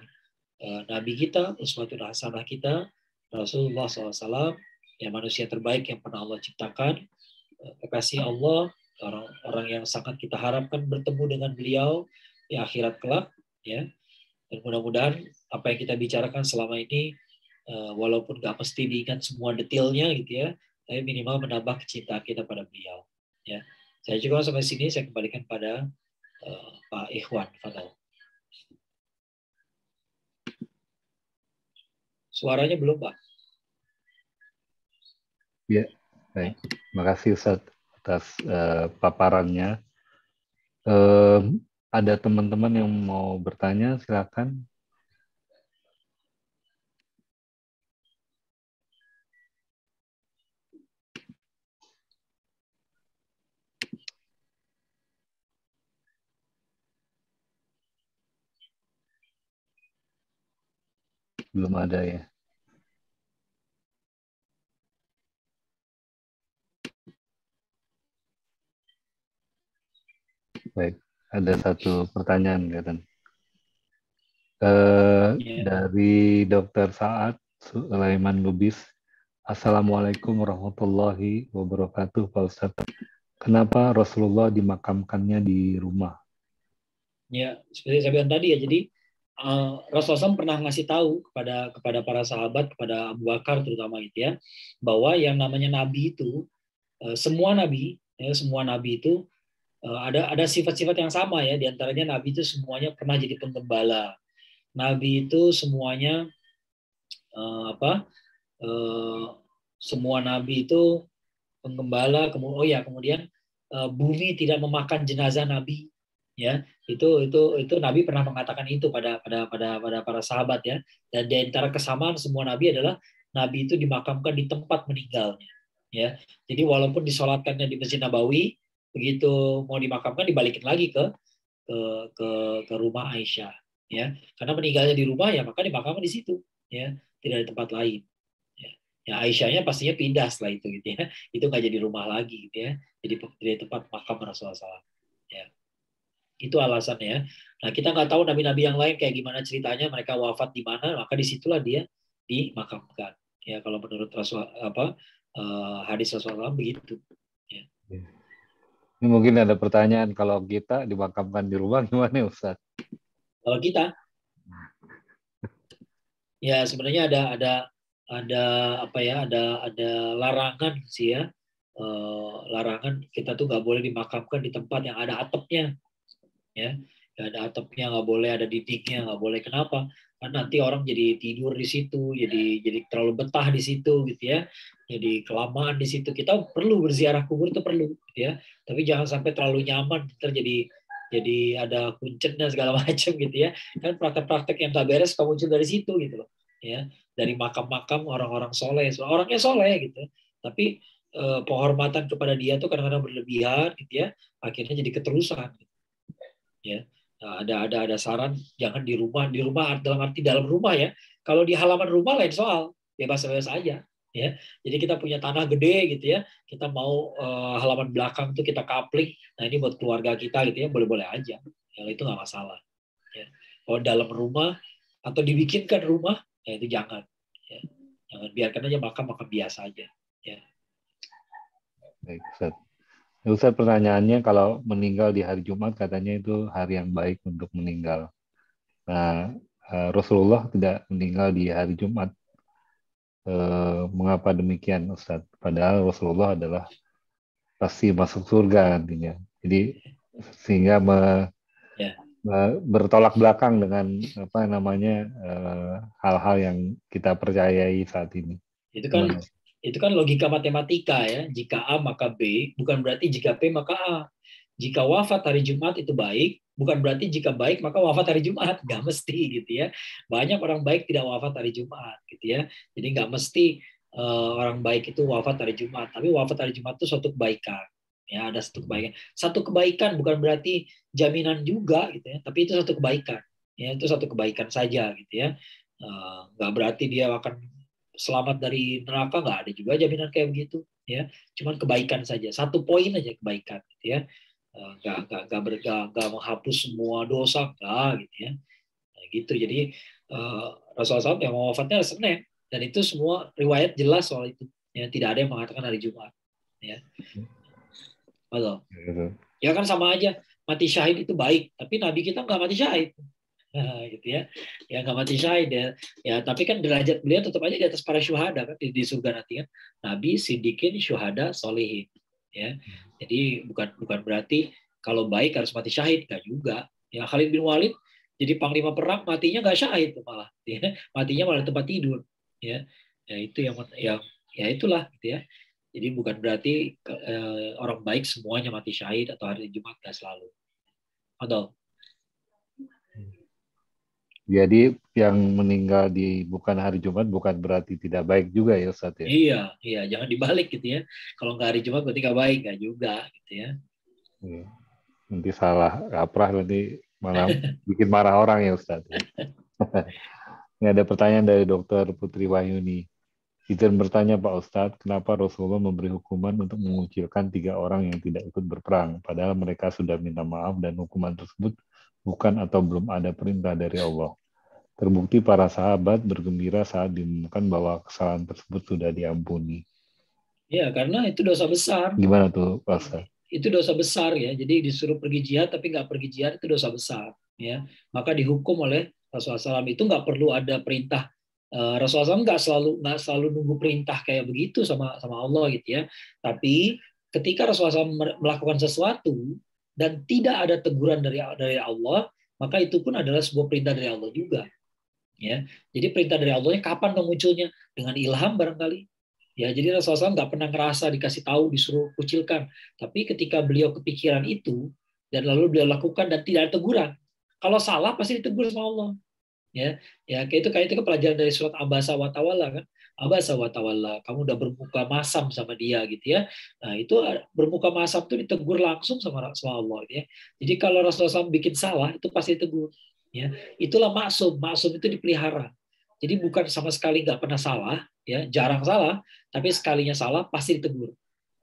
Nabi kita, uswatun hasanah kita, Rasulullah SAW, yang manusia terbaik yang pernah Allah ciptakan. Kekasih Allah, orang yang sangat kita harapkan bertemu dengan beliau di akhirat kelak, ya. Dan mudah-mudahan apa yang kita bicarakan selama ini, walaupun nggak mesti diingat semua detailnya gitu ya, tapi minimal menambah kecintaan kita pada beliau, ya. Saya juga sampai sini, saya kembalikan pada Pak Ikhwan Fadal. Suaranya belum, Pak? Ya, baik. Terima kasih Ustaz atas paparannya. Ada teman-teman yang mau bertanya, silakan. Belum ada ya. Baik, ada satu pertanyaan Katan. Dari Dr. Saad Sulaiman Lubis. Assalamualaikum warahmatullahi wabarakatuh, Pak Ustadz. Kenapa Rasulullah dimakamkannya di rumah? Ya, seperti saya bilang tadi ya, jadi Rasulullah SAW pernah ngasih tahu kepada para sahabat, kepada Abu Bakar terutama itu ya, bahwa yang namanya Nabi itu, semua Nabi Ya, semua nabi itu ada sifat-sifat yang sama ya. Di antaranya nabi itu semuanya pernah jadi penggembala. Nabi itu semuanya semua nabi itu penggembala. Kemudian bumi tidak memakan jenazah nabi. Ya, itu nabi pernah mengatakan itu pada para sahabat ya. Dan di antara kesamaan semua nabi adalah nabi itu dimakamkan di tempat meninggalnya. Ya, jadi walaupun disolatkannya di Masjid Nabawi, begitu mau dimakamkan dibalikin lagi ke rumah Aisyah. Ya, karena meninggalnya di rumah ya maka dimakamkan di situ. Ya, tidak di tempat lain. Ya, Aisyahnya pastinya pindah setelah itu gitu ya. Itu nggak jadi rumah lagi gitu ya. Jadi tempat makam Rasulullah SAW. Ya. Itu alasannya. Nah, kita nggak tahu nabi-nabi yang lain kayak gimana ceritanya, mereka wafat di mana, maka disitulah dia dimakamkan. Ya, kalau menurut hadis Rasulullah begitu. Ya. Ini mungkin ada pertanyaan, kalau kita dimakamkan di rumah gimana Ustaz? Kalau kita, ya sebenarnya ada larangan sih ya. Larangan kita tuh nggak boleh dimakamkan di tempat yang ada atapnya. Ya, nggak ada atapnya, nggak boleh ada dindingnya, nggak boleh. Kenapa? Karena nanti orang jadi tidur di situ, jadi terlalu betah di situ gitu ya, jadi kelamaan di situ. Kita perlu berziarah kubur, itu perlu gitu ya, tapi jangan sampai terlalu nyaman, jadi ada kuncetnya segala macam gitu ya. Kan praktek-praktek yang tak beres kamu muncul dari situ gitu loh ya, dari makam-makam orang-orang soleh, orangnya soleh gitu, tapi penghormatan kepada dia tuh kadang-kadang berlebihan gitu ya, akhirnya jadi keterusan. Ya, nah, ada saran jangan di rumah dalam arti dalam rumah ya. Kalau di halaman rumah lain soal, bebas-bebas aja ya. Jadi kita punya tanah gede gitu ya, kita mau halaman belakang tuh kita kapling, nah ini buat keluarga kita gitu ya, boleh-boleh aja ya, itu nggak masalah ya. Kalau dalam rumah atau dibikinkan rumah ya itu jangan ya. Jangan, biarkan aja makam biasa aja ya. Baik, Ustaz. Ustaz, pertanyaannya, kalau meninggal di hari Jumat katanya itu hari yang baik untuk meninggal. Nah, Rasulullah tidak meninggal di hari Jumat. Mengapa demikian, Ustaz? Padahal Rasulullah adalah pasti masuk surga nantinya. Jadi sehingga bertolak belakang dengan hal-hal yang kita percayai saat ini. Itu kan logika matematika ya. Jika A maka B, bukan berarti jika B maka A. Jika wafat hari Jumat itu baik, bukan berarti jika baik maka wafat hari Jumat. Nggak mesti gitu ya. Banyak orang baik tidak wafat hari Jumat gitu ya. Jadi nggak mesti orang baik itu wafat hari Jumat. Tapi wafat hari Jumat itu suatu kebaikan. Ya, ada satu kebaikan. Satu kebaikan bukan berarti jaminan juga gitu ya. Tapi itu satu kebaikan. Ya, itu satu kebaikan saja gitu ya. Nggak berarti dia akan selamat dari neraka, nggak ada juga jaminan kayak begitu ya, cuman kebaikan saja, satu poin aja kebaikan gitu ya, nggak menghapus semua dosa nggak gitu ya, nah, gitu. Jadi Rasulullah SAW yang wafatnya Senin, dan itu semua riwayat jelas soal itu ya, tidak ada yang mengatakan hari Jumat ya. Betul ya, kan sama aja mati syahid itu baik, tapi Nabi kita nggak mati syahid. Nah, gitu ya, nggak mati syahid ya, tapi kan derajat beliau tetap aja di atas para syuhada kan di surga nanti kan, nabi, siddiqin, syuhada, solihin ya. Jadi bukan berarti kalau baik harus mati syahid, nggak juga ya. Khalid bin Walid jadi panglima perang, matinya nggak syahid malah ya. Matinya malah tempat tidur ya. Itu ya itulah gitu ya. Jadi bukan berarti orang baik semuanya mati syahid atau hari Jumat, nggak selalu. Atau jadi yang meninggal di bukan hari Jumat bukan berarti tidak baik juga ya Ustaz ya? Iya, jangan dibalik gitu ya. Kalau nggak hari Jumat berarti nggak baik, nggak juga gitu ya. Iya. Nanti salah kaprah, nanti malah bikin marah orang ya Ustaz. Ini ada pertanyaan dari Dr. Putri Wahyuni. Izin bertanya Pak Ustadz, kenapa Rasulullah memberi hukuman untuk mengucilkan 3 orang yang tidak ikut berperang, padahal mereka sudah minta maaf dan hukuman tersebut bukan atau belum ada perintah dari Allah. Terbukti para sahabat bergembira saat diumumkan bahwa kesalahan tersebut sudah diampuni. Ya, karena itu dosa besar. Gimana tuh Pak Ustadz? Itu dosa besar ya. Jadi disuruh pergi jihad tapi nggak pergi jihad, itu dosa besar ya. Maka dihukum oleh Rasulullah SAW. Itu nggak perlu ada perintah. Rasulullah SAW nggak selalu nunggu perintah kayak begitu sama Allah gitu ya. Tapi ketika Rasulullah SAW melakukan sesuatu dan tidak ada teguran dari Allah, maka itu pun adalah sebuah perintah dari Allah juga. Ya, jadi perintah dari Allahnya kapan munculnya? Dengan ilham barangkali. Ya, jadi Rasulullah SAW nggak pernah ngerasa dikasih tahu, disuruh kucilkan. Tapi ketika beliau kepikiran itu dan lalu beliau lakukan dan tidak ada teguran, kalau salah pasti ditegur sama Allah. Ya, kayak itu pelajaran dari surat Abasa wa Tawalla kan. Abasa wa Tawalla, kamu udah bermuka masam sama dia gitu ya. Nah, itu bermuka masam itu ditegur langsung sama Allah ya. Jadi kalau Rasulullah SAW bikin salah itu pasti ditegur. Ya, itulah maksum. Maksum itu dipelihara. Jadi bukan sama sekali nggak pernah salah, ya, jarang salah, tapi sekalinya salah pasti ditegur.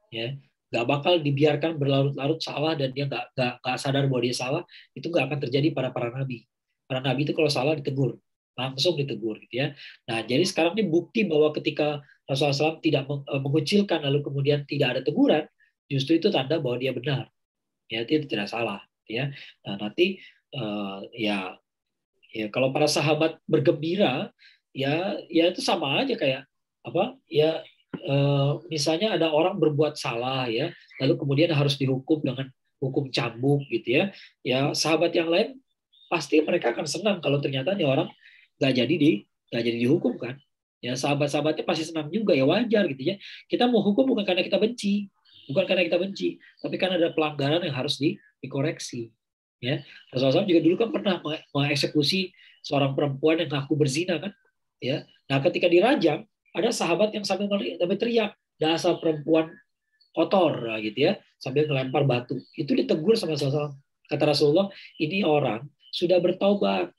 Ya, nggak bakal dibiarkan berlarut-larut salah dan dia nggak sadar bahwa dia salah, itu nggak akan terjadi pada para nabi. Para nabi itu kalau salah ditegur, langsung ditegur gitu ya. Nah, jadi sekarang ini bukti bahwa ketika Rasulullah SAW tidak mengucilkan lalu kemudian tidak ada teguran, justru itu tanda bahwa dia benar. Ya, itu tidak salah ya. Nah, nanti ya kalau para sahabat bergembira ya itu sama aja kayak apa ya, misalnya ada orang berbuat salah ya lalu kemudian harus dihukum dengan hukum cambuk gitu ya, ya sahabat yang lain pasti mereka akan senang kalau ternyata nih orang nggak jadi dihukum kan, ya sahabat-sahabatnya pasti senang juga, ya wajar gitu ya. Kita mau hukum bukan karena kita benci, tapi karena ada pelanggaran yang harus dikoreksi. Ya, Rasulullah SAW juga dulu kan pernah mengeksekusi seorang perempuan yang ngaku berzina kan, ya. Nah, ketika dirajam, ada sahabat yang sambil teriak, dasar perempuan kotor, nah, gitu ya, sambil melempar batu. Itu ditegur sama Rasulullah. Kata Rasulullah, ini orang sudah bertaubat,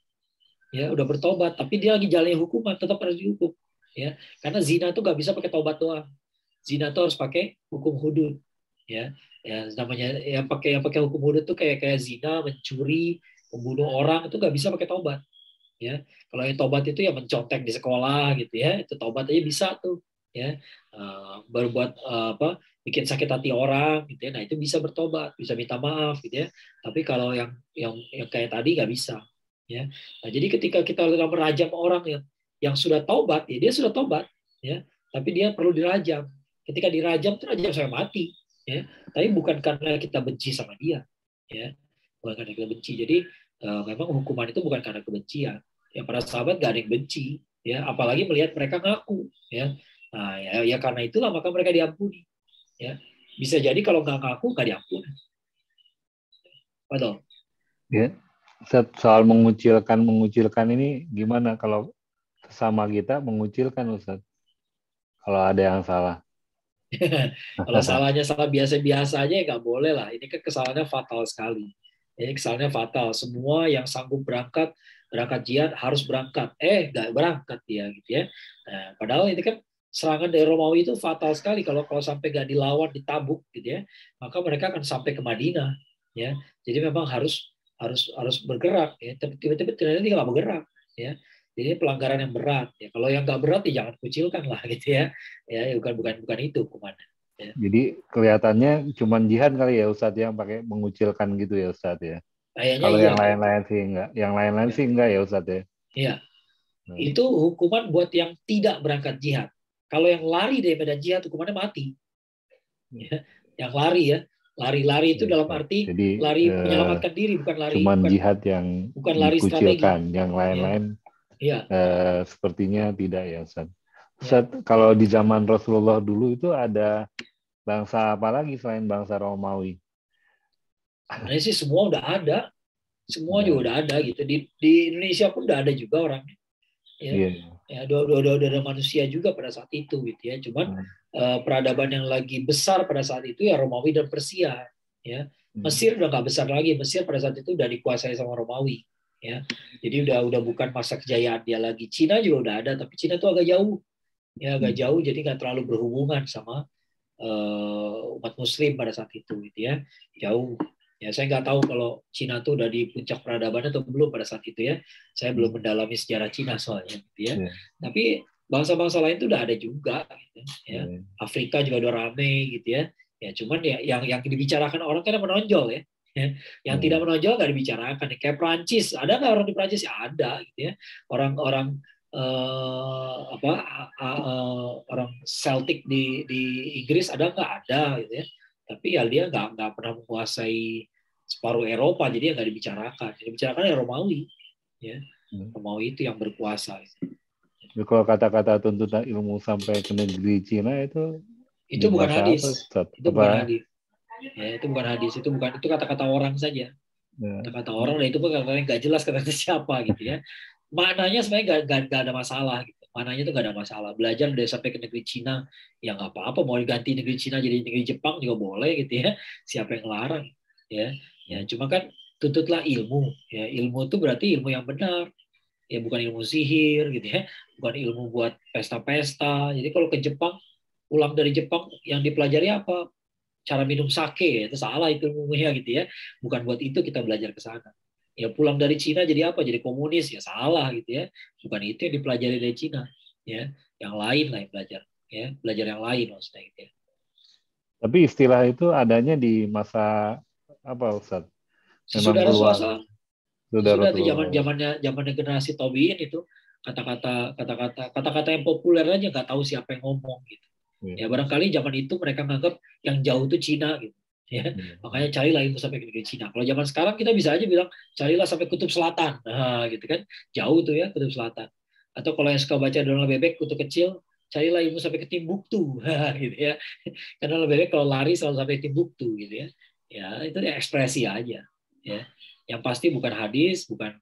ya, udah bertaubat, tapi dia lagi jalani hukuman, tetap harus dihukum, ya. Karena zina itu nggak bisa pakai taubat doang. Zina itu harus pakai hukum hudud, ya. Ya namanya yang pakai hukum hudud itu kayak zina, mencuri, membunuh orang itu nggak bisa pakai taubat, ya. Kalau yang taubat itu ya mencontek di sekolah gitu ya, itu taubat aja bisa tuh, ya. Berbuat bikin sakit hati orang gitu ya, nah itu bisa bertobat, bisa minta maaf gitu ya. Tapi kalau yang kayak tadi nggak bisa, ya. Nah, jadi ketika kita merajam orang yang sudah taubat, ya dia sudah taubat, ya, tapi dia perlu dirajam. Ketika dirajam itu rajam sampai mati, ya. Tapi bukan karena kita benci sama dia, ya, bukan karena kita benci. Jadi memang hukuman itu bukan karena kebencian. Ya, para sahabat gak ada yang benci, ya, apalagi melihat mereka ngaku, ya. Nah, ya karena itulah maka mereka diampuni, ya. Bisa jadi kalau nggak ngaku nggak diampuni. Betul. Ya, soal mengucilkan ini gimana kalau sesama kita mengucilkan, Ustaz? Kalau ada yang salah. Kalau salahnya salah biasa-biasa aja ya nggak boleh lah. Ini kan kesalahannya fatal sekali. Ini kesalahannya fatal. Semua yang sanggup berangkat jihad harus berangkat. Nggak berangkat dia gitu ya. Nah, padahal ini kan serangan dari Romawi itu fatal sekali. Kalau sampai nggak dilawan, ditabuk gitu ya, maka mereka akan sampai ke Madinah. Ya, jadi memang harus bergerak. Ya. Tapi tiba-tiba ternyata nggak bergerak. Ya. Jadi pelanggaran yang berat. Ya, kalau yang nggak berat ya jangan kucilkan lah gitu ya. Ya bukan itu hukumannya. Ya. Jadi kelihatannya cuma jihad kali ya Ustadz yang pakai mengucilkan gitu ya Ustadz ya. Kayaknya Kalau iya. yang lain-lain sih enggak. Yang lain-lain sih enggak ya Ustadz ya. Iya. Itu hukuman buat yang tidak berangkat jihad. Kalau yang lari dari medan jihad hukumannya mati. Ya. Yang lari ya. Lari itu dalam arti jadi, lari menyelamatkan diri, bukan lari. Cuman jihad yang bukan lari dikucilkan. Yang lain-lain ya. Sepertinya tidak ya Ustadz. Ustadz, kalau di zaman Rasulullah dulu itu ada bangsa apa lagi selain bangsa Romawi? Sebenarnya sih semua udah ada. Semua juga udah ada gitu. Di Indonesia pun udah ada juga orangnya. Ya, ya udah ada manusia juga pada saat itu gitu ya. Cuman peradaban yang lagi besar pada saat itu ya Romawi dan Persia. Ya, Mesir udah nggak besar lagi. Mesir pada saat itu udah dikuasai sama Romawi. Ya, jadi udah bukan masa kejayaan dia lagi. Cina juga udah ada, tapi Cina itu agak jauh. Ya, agak jauh, jadi nggak terlalu berhubungan sama umat Muslim pada saat itu gitu ya. Jauh. Ya, saya nggak tahu kalau Cina tuh udah di puncak peradaban atau belum pada saat itu ya. Saya belum mendalami sejarah Cina soalnya, gitu ya. Tapi bangsa-bangsa lain tuh udah ada juga, gitu, ya. Afrika juga udah rame, gitu ya. Ya, cuman ya yang dibicarakan orang kan yang menonjol ya. Yang tidak menonjol nggak dibicarakan. Kayak Prancis, ada nggak orang di Prancis? Ya ada, gitu ya. Orang orang Celtic di Inggris ada nggak? Ada, gitu ya. Tapi ya dia nggak pernah menguasai separuh Eropa, jadi nggak dibicarakan. Yang dibicarakan ya Romawi, ya Romawi itu yang berkuasa. Kalau kata-kata tuntutan ilmu sampai ke negeri Cina itu Itu di bukan masa hadis, apa, Ustaz? itu bukan hadis. Ya, itu bukan hadis, itu kata-kata orang saja. Kata-kata orang, dan itu pun kata-kata nggak jelas kata-kata siapa gitu ya. Maknanya sebenarnya nggak ada masalah gitu. Maknanya itu nggak ada masalah. Belajar dari sampai ke negeri Cina ya nggak apa-apa. Mau diganti negeri Cina jadi negeri Jepang juga boleh gitu ya. Siapa yang ngelarang? Ya, ya cuma kan tuntutlah ilmu. Ya, ilmu itu berarti ilmu yang benar. Ya bukan ilmu sihir gitu ya. Bukan ilmu buat pesta-pesta. Jadi kalau ke Jepang, pulang dari Jepang yang dipelajari apa? Cara minum sake, itu salah itu ilmunya gitu ya. Bukan buat itu kita belajar ke sana. Ya pulang dari Cina jadi apa? Jadi komunis, ya salah gitu ya. Bukan itu yang dipelajari dari Cina. Ya, yang lain lah yang belajar. Ya, belajar yang lain maksudnya gitu ya. Tapi istilah itu adanya di masa apa, Ustaz? Memang Sesudah keluar Rasulullah, sudah sesudah itu Rasulullah. zamannya generasi tabiin itu kata-kata yang populer aja nggak tahu siapa yang ngomong gitu. Ya barangkali zaman itu mereka menganggap yang jauh itu Cina gitu. Ya, makanya carilah itu sampai ke Cina. Kalau zaman sekarang kita bisa aja bilang carilah sampai kutub selatan. Nah, gitu kan. Jauh tuh ya kutub selatan. Atau kalau yang suka baca Donald Bebek kutub kecil, carilah ilmu sampai ke Timbuktu. Gitu ya. Karena Donald Bebek kalau lari selalu sampai Timbuktu gitu ya. Ya, itu ekspresi aja. Ya. Yang pasti bukan hadis, bukan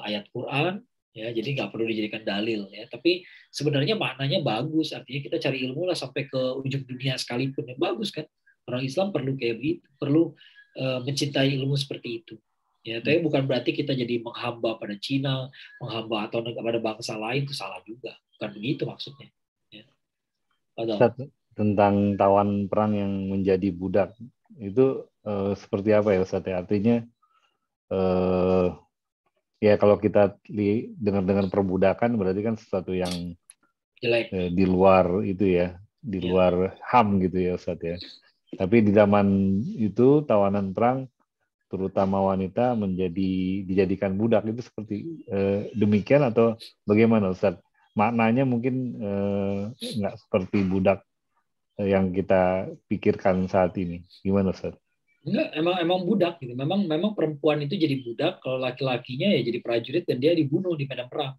ayat Quran, ya jadi nggak perlu dijadikan dalil ya. Tapi sebenarnya maknanya bagus, artinya kita cari ilmu lah sampai ke ujung dunia sekalipun, ya bagus kan. Orang Islam perlu kayak begitu, perlu mencintai ilmu seperti itu. Ya, tapi bukan berarti kita jadi menghamba pada Cina, menghamba atau pada bangsa lain, itu salah juga. Bukan begitu maksudnya. Ya. Ustaz, tentang tawan perang yang menjadi budak itu seperti apa ya, Ustaz? Artinya ya kalau kita dengan perbudakan berarti kan sesuatu yang jelek di luar itu ya, di luar HAM gitu ya, Ustaz ya. Tapi di zaman itu tawanan perang terutama wanita dijadikan budak, itu seperti demikian atau bagaimana, Ustaz? Maknanya mungkin nggak seperti budak yang kita pikirkan saat ini. Gimana, Ustaz? Enggak, emang budak gitu. Memang perempuan itu jadi budak, kalau laki-lakinya ya jadi prajurit dan dia dibunuh di medan perang.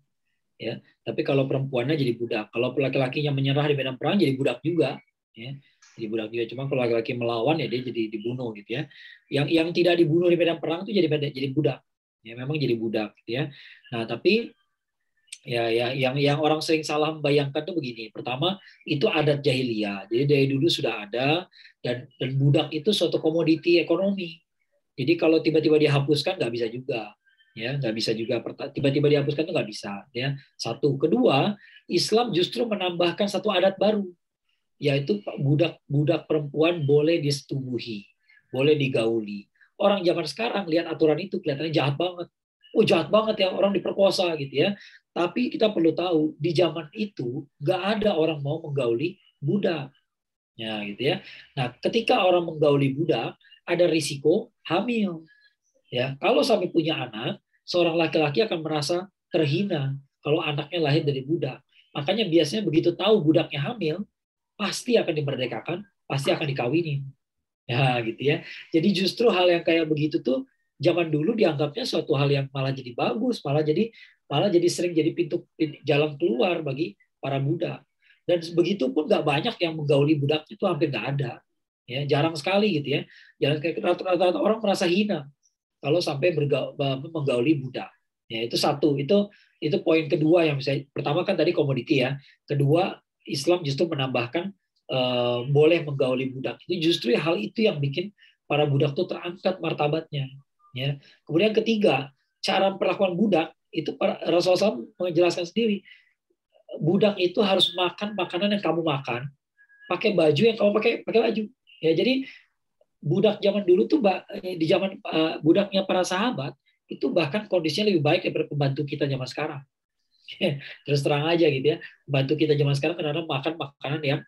Ya, tapi kalau perempuannya jadi budak. Kalau laki-lakinya menyerah di medan perang jadi budak juga, ya. Jadi budak juga. Cuma kalau laki-laki melawan ya dia jadi dibunuh gitu ya. Yang tidak dibunuh di medan perang itu jadi budak. Ya, memang jadi budak gitu ya. Nah, tapi ya yang orang sering salah membayangkan tuh begini. Pertama, itu adat jahiliyah. Jadi dari dulu sudah ada, dan budak itu suatu komoditi ekonomi. Jadi kalau tiba-tiba dihapuskan nggak bisa juga, ya nggak bisa juga. Tiba-tiba dihapuskan itu nggak bisa, ya. Satu, kedua, Islam justru menambahkan satu adat baru, yaitu budak perempuan boleh disetubuhi, boleh digauli. Orang zaman sekarang lihat aturan itu kelihatannya jahat banget. Oh jahat banget ya orang diperkosa gitu ya. Tapi kita perlu tahu di zaman itu nggak ada orang mau menggauli budak. Ya, gitu ya. Nah, ketika orang menggauli budak, ada risiko hamil. Ya, kalau sampai punya anak, seorang laki-laki akan merasa terhina kalau anaknya lahir dari budak. Makanya biasanya begitu tahu budaknya hamil, pasti akan dimerdekakan, pasti akan dikawinin. Ya, gitu ya. Jadi justru hal yang kayak begitu tuh zaman dulu dianggapnya suatu hal yang malah jadi bagus, malah jadi sering jadi pintu jalan keluar bagi para budak. Dan begitu pun nggak banyak yang menggauli budak, itu hampir nggak ada, ya jarang sekali gitu ya. Jarang, rata-rata orang merasa hina kalau sampai menggauli budak. Ya itu satu, itu poin kedua yang saya, pertama kan tadi komoditi ya, kedua Islam justru menambahkan boleh menggauli budak. Itu justru hal itu yang bikin para budak itu terangkat martabatnya. Ya. Kemudian ketiga, cara perlakuan budak itu Rasulullah SAW menjelaskan sendiri, budak itu harus makan makanan yang kamu makan, pakai baju yang kamu pakai baju. Ya, jadi budak zaman dulu tuh di zaman budaknya para sahabat itu bahkan kondisinya lebih baik daripada pembantu kita zaman sekarang. Terus terang aja gitu ya, pembantu kita zaman sekarang kadang-kadang makan makanan yang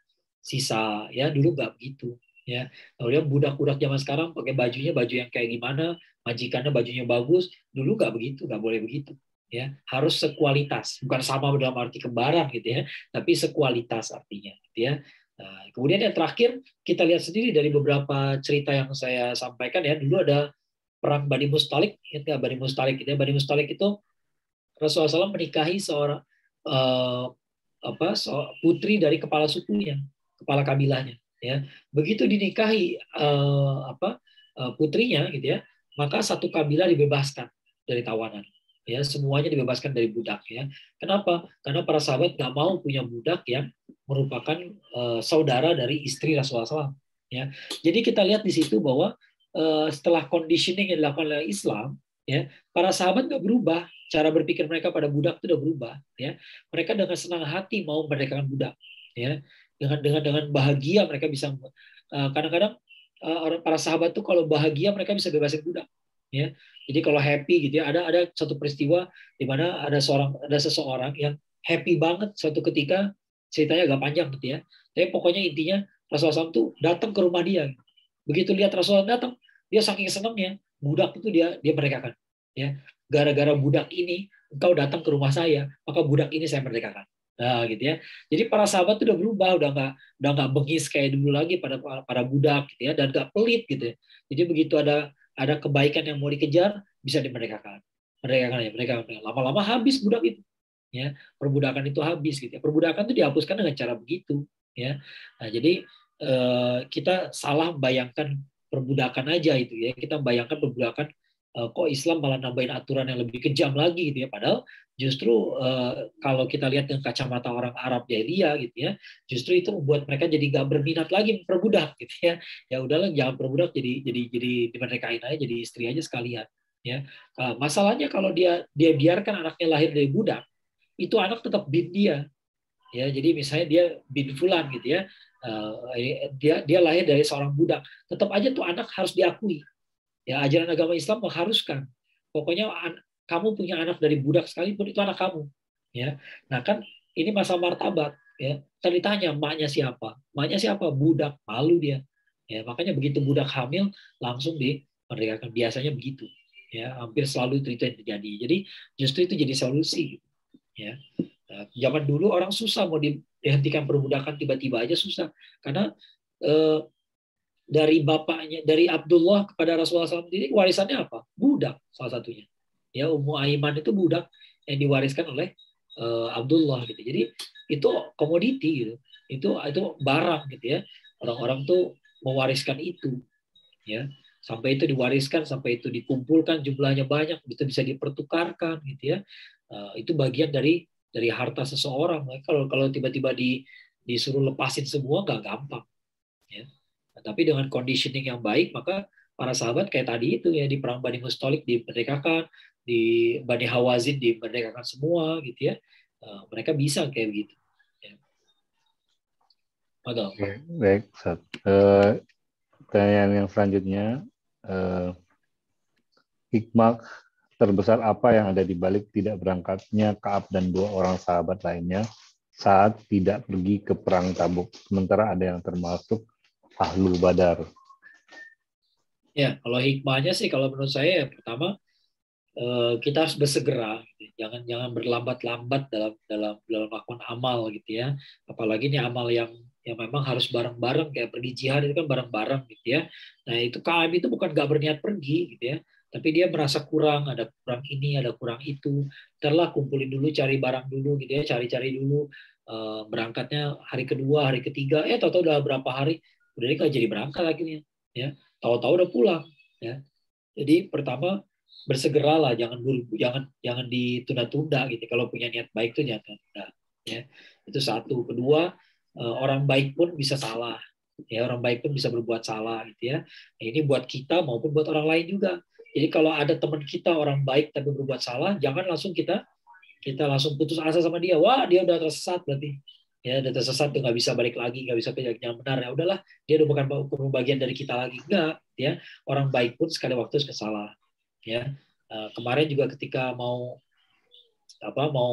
sisa, ya dulu nggak begitu. Ya, kemudian budak-budak zaman sekarang pakai bajunya baju yang kayak gimana, majikannya bajunya bagus, dulu nggak begitu, nggak boleh begitu. Ya, harus sekualitas, bukan sama dalam arti kembaran gitu ya, tapi sekualitas artinya, gitu ya. Nah, kemudian yang terakhir kita lihat sendiri dari beberapa cerita yang saya sampaikan ya, dulu ada perang Bani Mustalik, ingat nggak Bani Mustalik? Bani Mustalik itu Rasulullah SAW menikahi seorang putri dari kepala sukunya, kepala kabilahnya. Ya, begitu dinikahi putrinya, gitu ya, maka satu kabilah dibebaskan dari tawanan. Ya, semuanya dibebaskan dari budak. Ya, kenapa? Karena para sahabat nggak mau punya budak yang merupakan saudara dari istri Rasulullah SAW. Ya, jadi kita lihat di situ bahwa setelah conditioning yang dilakukan oleh Islam, ya, para sahabat nggak berubah, cara berpikir mereka pada budak itu udah berubah. Ya, mereka dengan senang hati mau memerdekakan budak. Ya, dengan bahagia mereka bisa kadang-kadang para sahabat tuh kalau bahagia mereka bisa bebasin budak. Ya, jadi kalau happy gitu ya, ada satu peristiwa di mana ada seseorang yang happy banget suatu ketika, ceritanya agak panjang gitu ya. Tapi pokoknya intinya Rasulullah SAW tuh datang ke rumah dia. Begitu lihat Rasulullah datang, dia saking senangnya budak itu dia merdekakan. Ya, gara-gara budak ini engkau datang ke rumah saya, maka budak ini saya merdekakan. Nah, gitu ya. Jadi para sahabat itu udah berubah, udah nggak bengis kayak dulu lagi pada budak gitu ya, dan nggak pelit gitu ya. Jadi begitu ada kebaikan yang mau dikejar, bisa dimerdekakan. Mereka lama-lama habis budak itu. Ya, perbudakan itu habis gitu ya. Perbudakan itu dihapuskan dengan cara begitu, ya. Nah, jadi kita salah bayangkan perbudakan aja itu ya. Kita bayangkan perbudakan kok Islam malah nambahin aturan yang lebih kejam lagi gitu ya. Padahal justru kalau kita lihat dengan kacamata orang Arab jahiliyah gitu ya, justru itu membuat mereka jadi gak berminat lagi memperbudak gitu ya. Ya udahlah, jangan perbudak, jadi dimerdekain aja, jadi istri aja sekalian ya. Masalahnya kalau dia biarkan anaknya lahir dari budak, itu anak tetap bin dia. Ya, jadi misalnya dia bin fulan gitu ya. Dia lahir dari seorang budak, tetap aja tuh anak harus diakui. Ya, ajaran agama Islam mengharuskan. Pokoknya kamu punya anak dari budak sekalipun itu anak kamu. Ya. Nah, kan ini masalah martabat ya. Tadi ditanya maknya siapa? Maknya siapa? Budak, malu dia. Ya, makanya begitu budak hamil langsung dimerdekakan, biasanya begitu. Ya, hampir selalu itu yang terjadi. Jadi justru itu jadi solusi. Ya. Nah, zaman dulu orang susah mau dihentikan perbudakan tiba-tiba aja susah, karena dari bapaknya, dari Abdullah kepada Rasulullah SAW sendiri warisannya apa? Budak salah satunya. Ya, Ummu Aiman itu budak yang diwariskan oleh Abdullah gitu. Jadi itu komoditi gitu. Itu barang gitu ya. Orang-orang tuh mewariskan itu ya. Sampai itu diwariskan, sampai itu dikumpulkan jumlahnya banyak, itu bisa dipertukarkan gitu ya. Itu bagian dari harta seseorang. Kalau tiba-tiba disuruh lepasin semua nggak gampang ya. Nah, tapi dengan conditioning yang baik, maka para sahabat kayak tadi itu ya, di perang Bani Mustalik dimerdekakan, di Bani Hawazin dimerdekakan semua gitu ya. Mereka bisa kayak begitu. Ya. Baik, pertanyaan yang selanjutnya, hikmah terbesar apa yang ada di balik tidak berangkatnya Ka'ab dan dua orang sahabat lainnya saat tidak pergi ke perang Tabuk, sementara ada yang termasuk Ahlul Badar? Ya, kalau hikmahnya sih, kalau menurut saya yang pertama, kita harus bersegera, gitu. Jangan berlambat-lambat dalam melakukan amal gitu ya. Apalagi ini amal yang memang harus bareng-bareng, kayak pergi jihad itu kan bareng-bareng gitu ya. Nah, itu Ka'ab itu bukan nggak berniat pergi gitu ya, tapi dia merasa kurang, ada kurang ini, ada kurang itu. Ntarlah kumpulin dulu, cari barang dulu gitu ya, cari-cari dulu. Berangkatnya hari kedua, hari ketiga, tahu-tahu udah berapa hari, udah nggak jadi berangkat akhirnya ya. Tahu-tahu udah pulang ya. Jadi pertama, bersegeralah, jangan ditunda-tunda gitu. Kalau punya niat baik tuh jangan tunda ya. Itu satu. Kedua, orang baik pun bisa salah ya, orang baik pun bisa berbuat salah gitu ya. Nah, ini buat kita maupun buat orang lain juga. Jadi kalau ada teman kita orang baik tapi berbuat salah, jangan langsung kita langsung putus asa sama dia. Wah, dia udah tersesat berarti ya, udah tersesat tuh, nggak bisa balik lagi, nggak bisa ke yang benar, ya udahlah, dia udah bukan bagian dari kita lagi. Enggak ya, orang baik pun sekali waktu salah ya. Kemarin juga ketika mau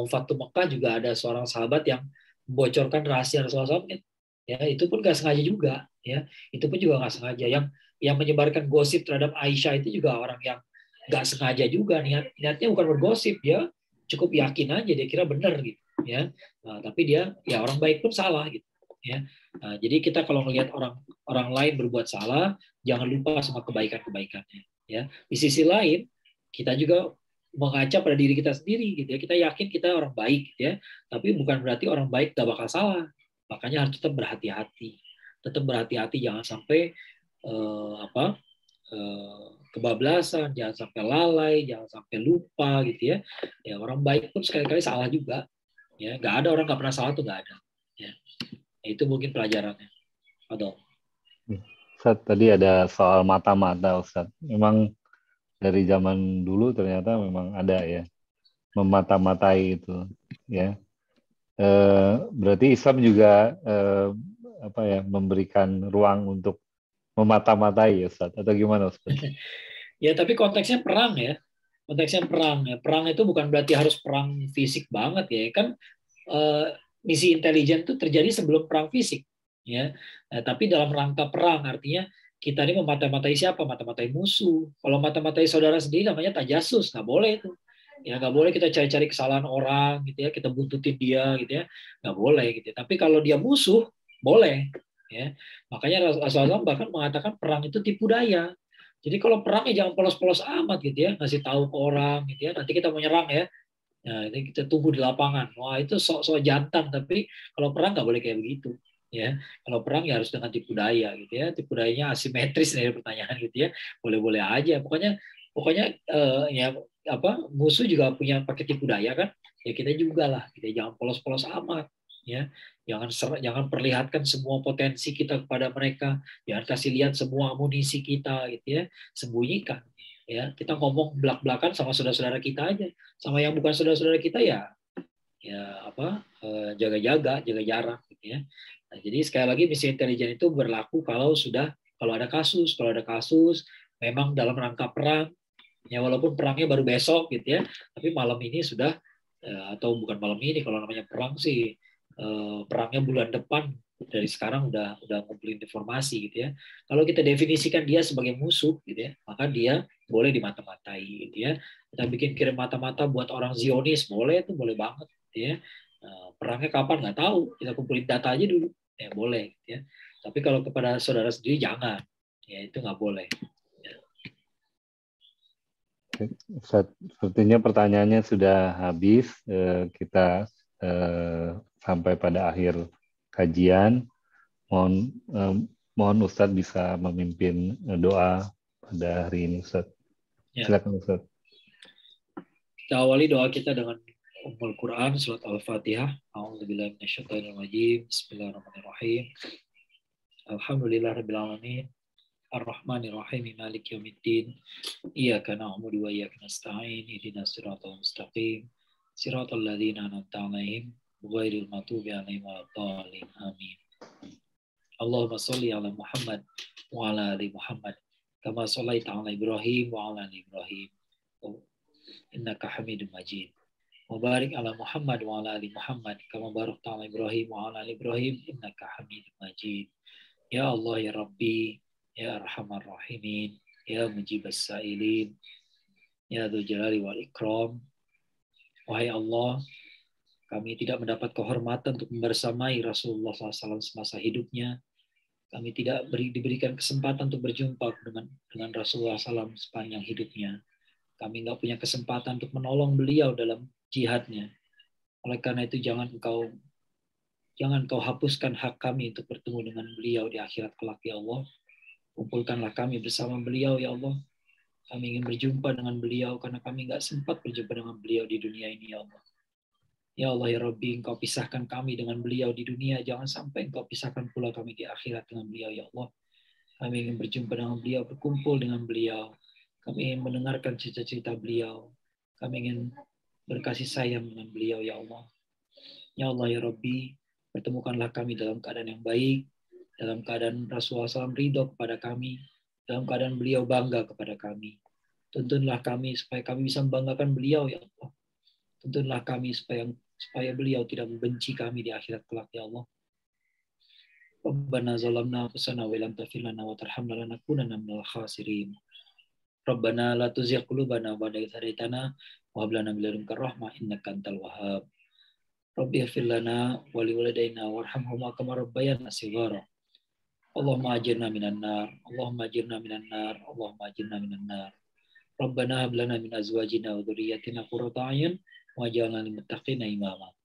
Fatu Mekah juga ada seorang sahabat yang membocorkan rahasia Rasulullah SAW ya, itu pun nggak sengaja juga ya, itu pun juga nggak sengaja. Yang menyebarkan gosip terhadap Aisyah itu juga orang yang nggak sengaja juga, niatnya bukan bergosip, dia cukup yakin aja, dia kira benar gitu ya. Nah, tapi dia ya orang baik pun salah gitu Ya. Nah, jadi kita kalau melihat orang lain berbuat salah, jangan lupa sama kebaikan-kebaikannya. Ya. Di sisi lain, kita juga mengaca pada diri kita sendiri, gitu ya. Kita yakin kita orang baik, gitu ya. Tapi bukan berarti orang baik gak bakal salah. Makanya harus tetap berhati-hati. Tetap berhati-hati, jangan sampai kebablasan, jangan sampai lalai, jangan sampai lupa, gitu ya. Ya orang baik pun sekali-kali salah juga. Ya, nggak ada orang nggak pernah salah tuh, nggak ada. Ya. Itu mungkin pelajarannya. Aduh. Ustaz, tadi ada soal mata-mata, Ustaz. Memang dari zaman dulu ternyata memang ada ya, memata-matai itu, ya. Berarti Islam juga memberikan ruang untuk memata-matai ya, Ustaz, atau gimana, Ustaz? Ya, tapi konteksnya perang ya. Konteksnya perang ya. Perang itu bukan berarti harus perang fisik banget ya. Kan misi intelijen itu terjadi sebelum perang fisik ya. Nah, tapi dalam rangka perang, artinya kita ini memata-matai siapa? Mata-matai musuh. Kalau mata-matai saudara sendiri namanya tajasus, nggak boleh itu. Ya nggak boleh kita cari-cari kesalahan orang gitu ya, kita buntutin dia gitu ya, nggak boleh gitu. Tapi kalau dia musuh boleh ya. Makanya Rasulullah bahkan mengatakan perang itu tipu daya. Jadi kalau perang ya jangan polos-polos amat gitu ya, ngasih tahu ke orang gitu ya. Nanti kita mau nyerang ya. Nah, ini kita tunggu di lapangan. Wah, itu sok-sok jantan, tapi kalau perang nggak boleh kayak begitu. Ya, kalau perang ya harus dengan tipu daya gitu ya. Tipu dayanya asimetris dari pertanyaan gitu ya. Boleh-boleh aja. Pokoknya ya musuh juga punya pakai tipu daya kan. Ya kita juga lah. Kita jangan polos-polos amat. Ya, jangan perlihatkan semua potensi kita kepada mereka. Jangan kasih lihat semua amunisi kita gitu ya. Sembunyikan. Ya, kita ngomong belak-belakan sama saudara-saudara kita aja, sama yang bukan saudara-saudara kita ya jaga-jaga, jaga jarak gitu ya. Nah, jadi sekali lagi misi intelijen itu berlaku kalau ada kasus memang dalam rangka perang ya, walaupun perangnya baru besok gitu ya, tapi malam ini sudah atau bukan malam ini, kalau namanya perang sih perangnya bulan depan, dari sekarang udah ngumpulin informasi gitu ya. Kalau kita definisikan dia sebagai musuh gitu ya, maka dia boleh dimata-matai gitu ya. Kita bikin kirim mata-mata buat orang Zionis, boleh, itu boleh banget gitu ya. Perangnya kapan nggak tahu, kita kumpulin data aja dulu ya, boleh gitu ya. Tapi kalau kepada saudara sendiri jangan, ya itu nggak boleh. Sepertinya pertanyaannya sudah habis. Kita sampai pada akhir kajian. Mohon Ustadz bisa memimpin doa pada hari ini, Ustadz. Ya. Silakan, Ustadz. Kita awali doa kita dengan Ummul Quran, surat Al-Fatihah. A'udzubillahi minasyaitonir rajim. Bismillahirrahmanirrahim. Alhamdulillahirabbil alamin. Ar-Rahmanir Rahim, Maliki Yaumiddin. Iyyaka na'budu wa iyyaka nasta'in. Ihdinas siratal mustaqim. Siratal ladzina an'amta 'alaihim ghairil maghdubi 'alaihim waladdallin. Amin. Allahumma shalli 'ala Muhammad wa 'ala ali Muhammad kama shallaita 'ala Ibrahim wa 'ala ali Ibrahim innaka Hamidum Majid. Wa barik 'ala Muhammad wa 'ala ali Muhammad kama barakta 'ala Ibrahim wa 'ala ali Ibrahim innaka Hamidum Majid. Ya Allah ya Rabbi, ya Arhamar Rahimin, ya Mujibas Sa'ilin, ya Dzul Jalali wal Ikram. Wahai Allah, kami tidak mendapat kehormatan untuk membersamai Rasulullah SAW semasa hidupnya. Kami tidak diberikan kesempatan untuk berjumpa dengan Rasulullah SAW sepanjang hidupnya. Kami nggak punya kesempatan untuk menolong beliau dalam jihadnya. Oleh karena itu jangan kau hapuskan hak kami untuk bertemu dengan beliau di akhirat kelak ya Allah. Kumpulkanlah kami bersama beliau ya Allah. Kami ingin berjumpa dengan beliau karena kami nggak sempat berjumpa dengan beliau di dunia ini ya Allah. Ya Allah ya Rabbi, Engkau pisahkan kami dengan beliau di dunia, jangan sampai Engkau pisahkan pula kami di akhirat dengan beliau ya Allah. Kami ingin berjumpa dengan beliau, berkumpul dengan beliau. Kami ingin mendengarkan cerita-cerita beliau. Kami ingin berkasih sayang dengan beliau ya Allah. Ya Allah ya Rabbi, pertemukanlah kami dalam keadaan yang baik, dalam keadaan Rasulullah SAW ridho kepada kami, dalam keadaan beliau bangga kepada kami. Tuntunlah kami supaya kami bisa membanggakan beliau ya Allah. Tuntunlah kami supaya beliau tidak membenci kami di akhirat kelak ya Allah. Rabbana zalamna anfusana wa lam taghfir lana wa tarhamna lanakunanna minal khasirin. Rabbana la tuzigh qulubana ba'da idh hadaytana wa hab lana min ladunka rahmah innaka antal wahhab. Rabbi ighfir lana wa liwalidayna warhamhuma kama rabbayana shighara. Allahumma ajirna minan nar, Allahumma ajirna minan nar, Allahumma ajirna minan nar. Rabbana hab lana min azwajina wa dhurriyyatina qurrata a'yun waj'alna lil muttaqina imama.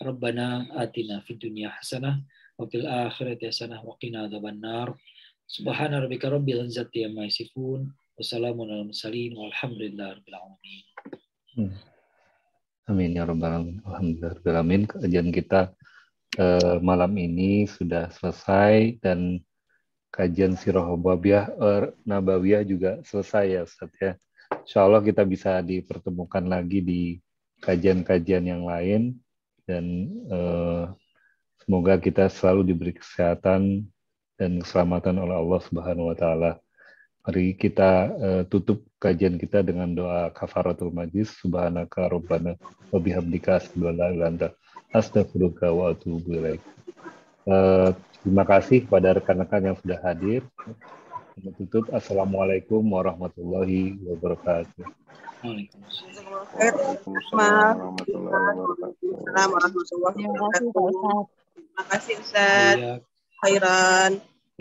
Rabbana atina fid dunya hasanah wa fil akhirati hasanah wa qina adzabannar. Subhana rabbika rabbil izzati amma yasifun wa salamun alal mursalin walhamdulillahi rabbil alamin. Amin ya rabbal alamin. Alhamdulillah rabbil alamin. Kajian kita malam ini sudah selesai dan kajian Sirah Nabawiyah juga selesai ya Ustaz ya. Insya Allah kita bisa dipertemukan lagi di kajian-kajian yang lain dan semoga kita selalu diberi kesehatan dan keselamatan oleh Allah Subhanahu wa taala. Mari kita tutup kajian kita dengan doa kafaratul majlis. Subhanaka rabbana wa bihamdika asyhadu an la ilaha illa anta astaghfiruka wa atubu ilaik. Terima kasih kepada rekan-rekan yang sudah hadir. Tutup. Assalamualaikum warahmatullahi wabarakatuh. Waalaikumsalam warahmatullahi wabarakatuh. Terima kasih Ustaz. Khairan.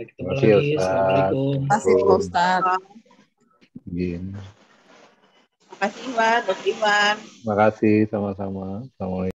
Terima kasih Ustaz. Assalamualaikum. Terima kasih Ustaz. Terima kasih Iwan, Dr. Iwan. kasih sama-sama. Assalamualaikum.